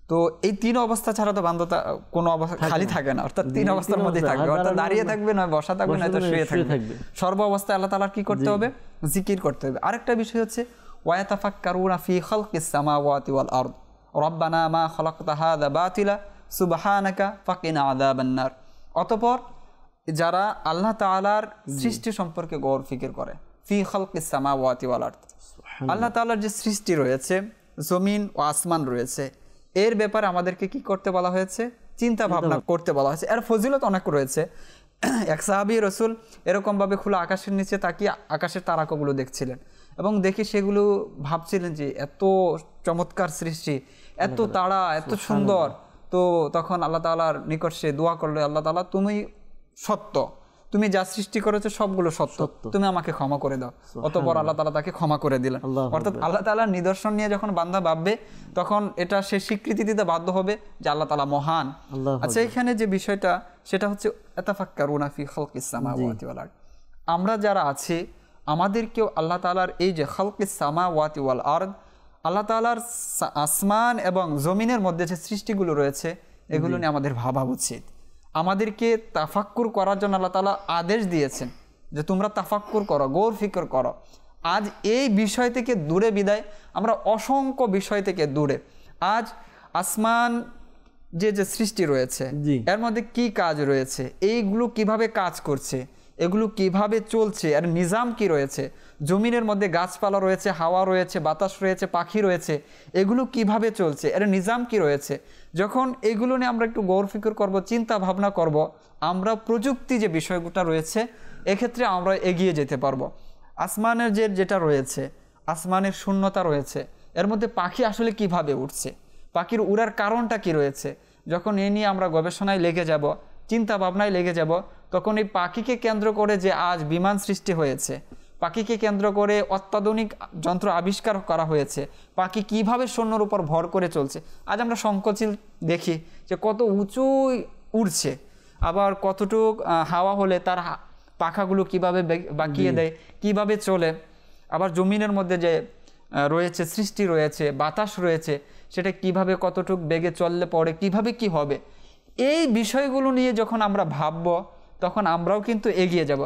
তো এই তিন অবস্থা ছাড়া তো বান্দা কোনো অবস্থা খালি থাকে না, অর্থাৎ তিন অবস্থার মধ্যেই থাকবে, অর্থাৎ দাঁড়িয়ে থাকবে, নয় বসা থাকবে, নয়তো শুয়ে থাকবে। সর্ব অবস্থায় আল্লাহ তাআলার কি করতে হবে? জিকির করতে হবে। আরেকটা বিষয় হচ্ছে ওয়ায়াতাফাক্কারুনা ফি খালকিস সামাওয়াতি ওয়াল আরদ রব্বানা মা খালাকতা হাযা বাতিলা সুবহানাকা ফাকিনা আযাবান নার। অতঃপর যারা আল্লাহ তাআলার সৃষ্টি সম্পর্কে গৌর ফিকির করে, ফি খালকিস সামাওয়াতি ওয়াল আরদ, আল্লাহ তাআলার যে সৃষ্টি রয়েছে, জমিন ও আসমান রয়েছে, এর ব্যাপারে আমাদেরকে কি করতে বলা হয়েছে? চিন্তা ভাবনা করতে বলা হয়েছে। এর ফজিলত অনেক রয়েছে। এক সাহাবী রাসূল এরকমভাবে খোলা আকাশের নিচে তাকিয়ে আকাশের তারকাগুলো দেখছিলেন এবং দেখে সেগুলো ভাবছিলেন যে এত চমৎকার সৃষ্টি, এত তারা, এত সুন্দর। তো তখন আল্লাহ তাআলার নিকট সে দোয়া করলো, আল্লাহ তাআলা তুমি সত্য, তুমি যা সৃষ্টি করেছো সবগুলো সত্য, তুমি আমাকে ক্ষমা করে দাও। অতঃপর আল্লাহ তাআলা তাকে ক্ষমা করে দিলেন। অর্থাৎ আল্লাহ তাআলার নিদর্শন নিয়ে যখন বান্দা ভাববে তখন এটা সে স্বীকৃতি দিতে বাধ্য হবে যে আল্লাহ তাআলা মহান। আচ্ছা, এখানে যে বিষয়টা সেটা হচ্ছে ইয়াতাফাক্কারুনা ফি খালকিস সামাওয়াতি ওয়াল আরদ। আমরা যারা আছি আমাদেরকেও আল্লাহ তাআলার এই যে খালকিস সামাওয়াতি ওয়াল আরদ, আল্লাহ তাআলার আসমান এবং জমিনের মধ্যে যে সৃষ্টিগুলো রয়েছে এগুলো নিয়ে আমাদের ভাবা উচিত। আমাদেরকে তাফাক্কুর করার জন্য আল্লাহ তাআলা আদেশ দিয়েছেন যে তোমরা তাফাক্কুর করো, গৌর ফিকর করো। আজ এই বিষয় থেকে দূরে বিদায় আমরা অসংখ্য বিষয় থেকে দূরে। আজ আসমান যে যে সৃষ্টি রয়েছে এর মধ্যে কি কাজ রয়েছে, এইগুলো কিভাবে কাজ করছে, এগুলো কিভাবে চলছে, এর নিজাম কি রয়েছে, জমিনের মধ্যে গাছপালা রয়েছে, হাওয়া রয়েছে, বাতাস রয়েছে, পাখি রয়েছে, এগুলো কিভাবে চলছে, এর নিজাম কি রয়েছে, যখন এগুলো নিয়ে আমরা একটু গৌর ফিকর করব, চিন্তা ভাবনা করব, আমরা প্রযুক্তি যে বিষয়গুলো রয়েছে এক্ষেত্রে আমরা এগিয়ে যেতে পারবো। আসমানের যেটা রয়েছে, আসমানের শূন্যতা রয়েছে, এর মধ্যে পাখি আসলে কিভাবে উঠছে, পাখির উড়ার কারণটা কি রয়েছে, যখন এ নিয়ে আমরা গবেষণায় লেগে যাব, চিন্তা ভাবনায় লেগে যাব, তখন এই পাখিকে কেন্দ্র করে যে আজ বিমান সৃষ্টি হয়েছে, পাখিকে কেন্দ্র করে অত্যাধুনিক যন্ত্র আবিষ্কার করা হয়েছে, পাখি কিভাবে শূন্যর উপর ভর করে চলছে। আজ আমরা শঙ্খচিল দেখি যে কত উঁচু উড়ছে, আবার কতটুক হাওয়া হলে তার পাখাগুলো কিভাবে বাঁকিয়ে দেয়, কিভাবে চলে। আবার জমিনের মধ্যে যে রয়েছে সৃষ্টি রয়েছে, বাতাস রয়েছে, সেটা কিভাবে কতটুক বেগে চললে পরে কিভাবে কি হবে। এই বিষয়গুলো নিয়ে যখন আমরা ভাববো তখন আমরাও কিন্তু এগিয়ে যাব।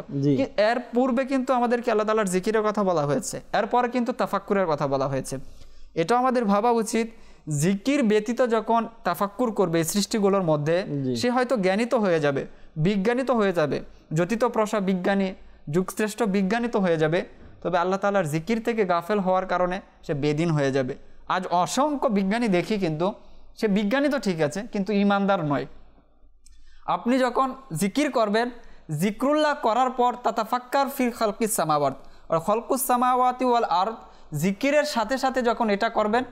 এর পূর্বে কিন্তু আমাদেরকে আল্লাহ তাআলার জিকিরের কথা বলা হয়েছে, এরপরে কিন্তু তাফাক্কুরের কথা বলা হয়েছে। এটা আমাদের ভাবা উচিত, জিকির ব্যতীত যখন তাফাক্কুর করবে এই সৃষ্টিগুলোর মধ্যে, সে হয়তো জ্ঞানিত হয়ে যাবে, বিজ্ঞানিত হয়ে যাবে, জ্যোতিত প্রসা বিজ্ঞানী, যুগশ্রেষ্ঠ বিজ্ঞানিত হয়ে যাবে, তবে আল্লাহ তাআলার জিকির থেকে গাফেল হওয়ার কারণে সে বেদিন হয়ে যাবে। আজ অসংখ্য বিজ্ঞানী দেখি কিন্তু সে বিজ্ঞানী তো ঠিক আছে কিন্তু ইমানদার নয়। আপনি যখন জিকির করবেন, জিক্রুল্লাহ করার পর তাতাফাক্কার ফি খালকিস সামাওয়াত আর খালকুস সামাওয়াতি ওয়াল আরদ, জিকিরের সাথে সাথে যখন এটা করবেন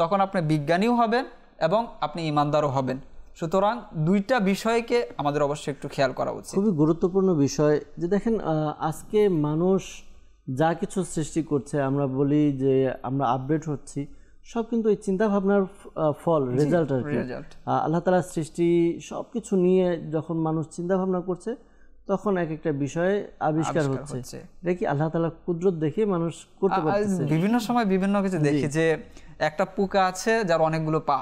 তখন আপনি বিজ্ঞানীও হবেন এবং আপনি ইমানদারও হবেন। সুতরাং দুইটা বিষয়কে আমাদের অবশ্যই একটু খেয়াল করা উচিত। খুবই গুরুত্বপূর্ণ বিষয় যে দেখেন আজকে মানুষ যা কিছু সৃষ্টি করছে, আমরা বলি যে আমরা আপডেট হচ্ছি, সব কিন্তু এই চিন্তা ভাবনার ফল, রেজাল্ট আর কি। আল্লাহ তাআলার সৃষ্টি সব কিছু নিয়ে যখন মানুষ চিন্তা ভাবনা করছে তখন এক একটা বিষয়ে আবিষ্কার হচ্ছে। এটা কি আল্লাহ তাআলার কুদরত দেখে মানুষ করতে পারতেছে। বিভিন্ন সময় বিভিন্ন কিছু দেখি যে একটা পোকা আছে যার অনেকগুলো পা,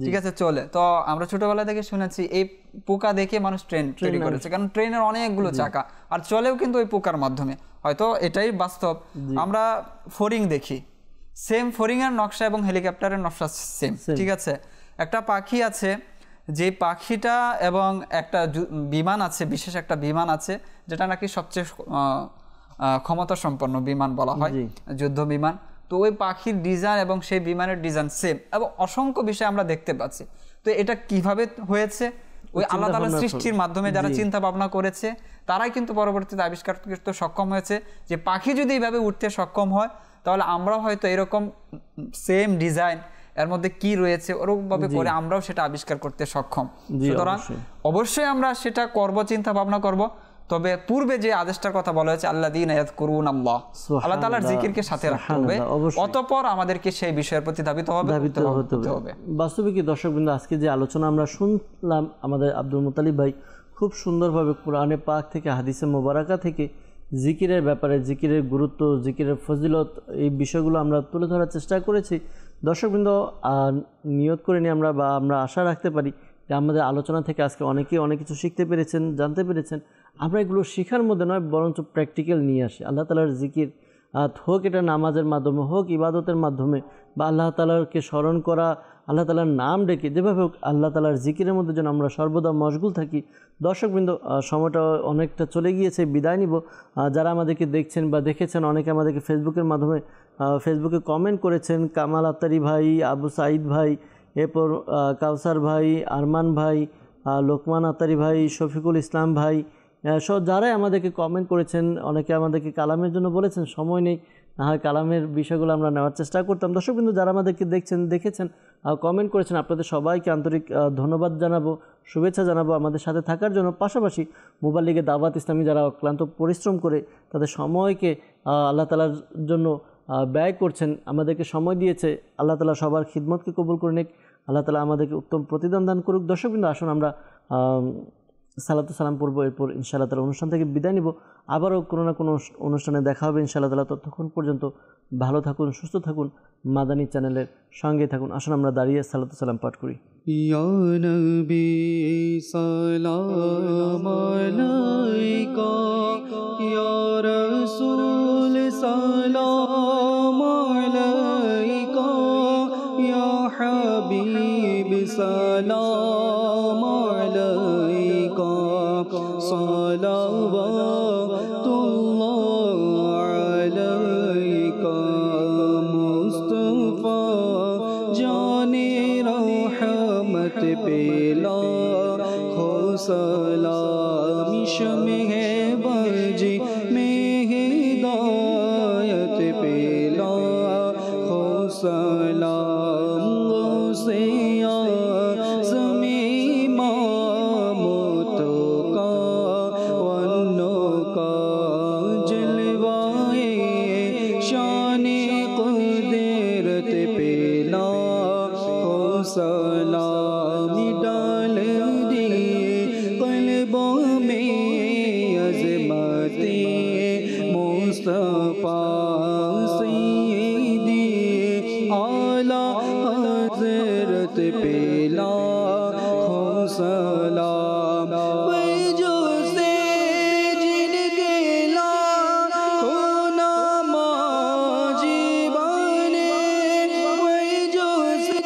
ঠিক আছে, চলে। তো আমরা ছোটবেলা থেকে শুনেছি এই পোকা দেখে মানুষ ট্রেন তৈরি করেছে, কারণ ট্রেনের অনেকগুলো চাকা আর চলেও কিন্তু ওই পোকার মাধ্যমে, হয়তো এটাই বাস্তব। আমরা ফড়িং দেখি, সেম ফড়িং এর নকশা এবং হেলিকপ্টারের নকশা সেম, ঠিক আছে। একটা পাখি আছে, যে পাখিটা এবং একটা বিমান আছে, বিশেষ একটা বিমান আছে যেটা নাকি সবচেয়ে ক্ষমতা সম্পন্ন বিমান বলা হয়, যুদ্ধ বিমান। তো ওই পাখির ডিজাইন এবং সেই বিমানের ডিজাইন সেম, এবং অসংখ্য বিষয় আমরা দেখতে পাচ্ছি। তো এটা কিভাবে হয়েছে? ওই আল্লাহ তাআলার সৃষ্টির মাধ্যমে যারা চিন্তা ভাবনা করেছে তারাই কিন্তু পরবর্তীতে আবিষ্কার করতে সক্ষম হয়েছে যে পাখি যদি এইভাবে উঠতে সক্ষম হয় তাহলে আমরাও হয়তো এরকম সেম ডিজাইন এর মধ্যে কি রয়েছে ওরকমভাবে করে আমরাও সেটা আবিষ্কার করতে সক্ষম। সুতরাং অবশ্যই আমরা সেটা করব, চিন্তা ভাবনা করব। তবে পূর্বে যে আদেশটার কথা বলা হয়েছে আল্লাযীনা ইয়াযকুরুনাল্লাহ, আল্লাহ তাআলার জিকিরকে সাথে রাখতে হবে, অতঃপর আমাদেরকে সেই বিষয়ের প্রতি ধাবিত হতে হবে। বাস্তবে কি দর্শকবৃন্দ, আজকে যে আলোচনা আমরা শুনলাম, আমাদের আব্দুল মুতালিব ভাই খুব সুন্দরভাবে কোরআনে পাক থেকে হাদিসে মোবারকা থেকে জিকিরের ব্যাপারে, জিকিরের গুরুত্ব, জিকিরের ফজিলত, এই বিষয়গুলো আমরা তুলে ধরার চেষ্টা করেছি। দর্শকবৃন্দ, নিয়ত করে নিয়ে আমরা আশা রাখতে পারি যে আমাদের আলোচনা থেকে আজকে অনেকেই অনেক কিছু শিখতে পেরেছেন, জানতে পেরেছেন। আমরা এগুলো শেখার মধ্যে নয়, বরঞ্চ প্র্যাকটিক্যাল নিয়ে আসি। আল্লাহ তাআলার জিকির হোক এটা নামাজের মাধ্যমে, হোক ইবাদতের মাধ্যমে, বা আল্লাহ তাআলাকে স্মরণ করা, আল্লাহ তাআলার নাম ডেকে, যেভাবে হোক আল্লাহ তাআলার জিকিরের মধ্যে যেন আমরা সর্বদা মশগুল থাকি। দর্শকবৃন্দ, সময়টা অনেকটা চলে গিয়েছে, বিদায় নিব। যারা আমাদেরকে দেখছেন বা দেখেছেন, অনেকে আমাদেরকে ফেসবুকের মাধ্যমে ফেসবুকে কমেন্ট করেছেন, কামাল আত্তারি ভাই, আবু সাঈদ ভাই, এরপর কাউসার ভাই, আরমান ভাই, লোকমান আত্তারি ভাই, শফিকুল ইসলাম ভাই, সব যারাই আমাদেরকে কমেন্ট করেছেন। অনেকে আমাদেরকে কালামের জন্য বলেছেন, সময় নেই, না হয় কালামের বিষয়গুলো আমরা নেওয়ার চেষ্টা করতাম। দর্শক কিন্তু যারা আমাদেরকে দেখেছেন, কমেন্ট করেছেন, আপনাদের সবাইকে আন্তরিক ধন্যবাদ জানাবো, শুভেচ্ছা জানাবো আমাদের সাথে থাকার জন্য। পাশাপাশি মুবাল্লিগে দাওয়াত ইসলামী যারা অক্লান্ত পরিশ্রম করে তাদের সময়কে আল্লাহ তাআলার জন্য ব্যয় করছেন, আমাদেরকে সময় দিয়েছে, আল্লাহ তাআলা সবার খিদমতকে কবুল করে নিক, আল্লাহ তাআলা আমাদেরকে উত্তম প্রতিদান দান করুক। দর্শক কিন্তু আসুন আমরা সালাতু সালাম পড়বো, এরপর ইনশাআল্লাহ তাআলা অনুষ্ঠান থেকে বিদায় নিব। আবারও কোনো না কোনো অনুষ্ঠানে দেখা হবে ইনশাআল্লাহ তাআলা। ততক্ষণ পর্যন্ত ভালো থাকুন, সুস্থ থাকুন, মাদানী চ্যানেলের সঙ্গে থাকুন। আসুন আমরা দাঁড়িয়ে সালাতু সালাম পাঠ করি। ইয়া নবী সালাম আলাইকা, ইয়া রাসূল সালাম আলাইকা, ইয়া হাবিব সালাম আলাইকা, সালাওয়াতুল্লাহ আলাইকা, মুস্তাফা জানে রহমত পেলা, খো সালাম শমে বাজি में हिदायत पेला, खो सलाम से आज़मी मामूतो का, वन्नो का जलवाए शान कुदरत पेला, खो सलाम डाल दिए क़ल्बों में अज़मते मुस्तफ़ा सय्यदी आला हज़रत पेला, खो सलाम जो से जिन गेला, खो नमाज़ी बने, जो से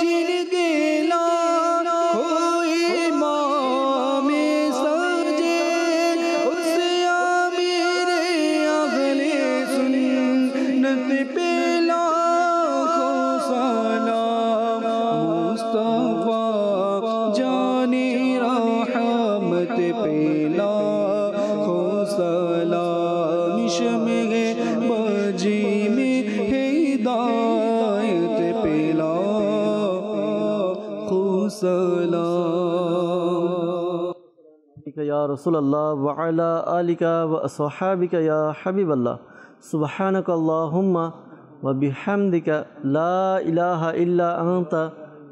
जिन गेला, खो इमाम सजे, उसे आमिर अगले सुन्नत पेला, खो सलाम मुस्तफा जाने रहमत पेला, खो सलाम शमे बाजी में हिदायत पेला, खो सलाम या रसूलल्लाह व अला आलिका व अस्हाबिका या हबीबल्लाह, सुब्हानक अल्लाहुम्मा व बिहम्दिका ला इलाहा इल्ला अंता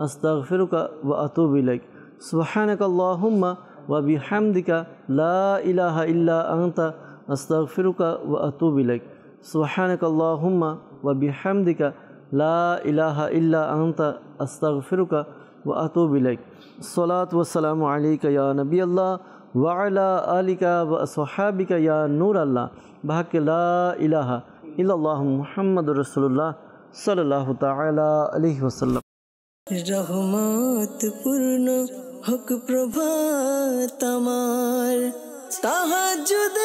अस्तगफिरुका व अतूबु इलैक, सुब्हानक अल्लाहुम्मा ওয়া বিহামদিকা লা ইলাহা ইল্লা আনতা আস্তাগফিরুকা ওয়া আতুবু ইলাইক সুবহানাকাল্লাহুম্মা ওয়া বিহামদিকা লা ইলাহা ইল্লা আনতা আস্তাগফিরুকা ওয়া আতুবু ইলাইক সালাতু ওয়া সালামু আলাইকা ইয়া নবিয়াল্লাহ ওয়া আলা আলিকা ওয়া আসহাবিকা ইয়া নূর আল্লাহ বিহাক্কি লা ইলাহা ইল্লাল্লাহু মুহাম্মাদুর রাসূলুল্লাহ সাল্লাল্লাহু তাআলা আলাইহি ওয়াসাল্লাম। রহমত পূর্ণ হোক প্রভাত আমার, তাহাজ্জুদ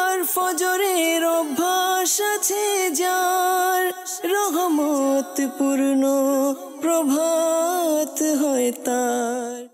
আর ফজরের অভ্যাস আছে যার, রহমত পূর্ণ প্রভাত হয় তার।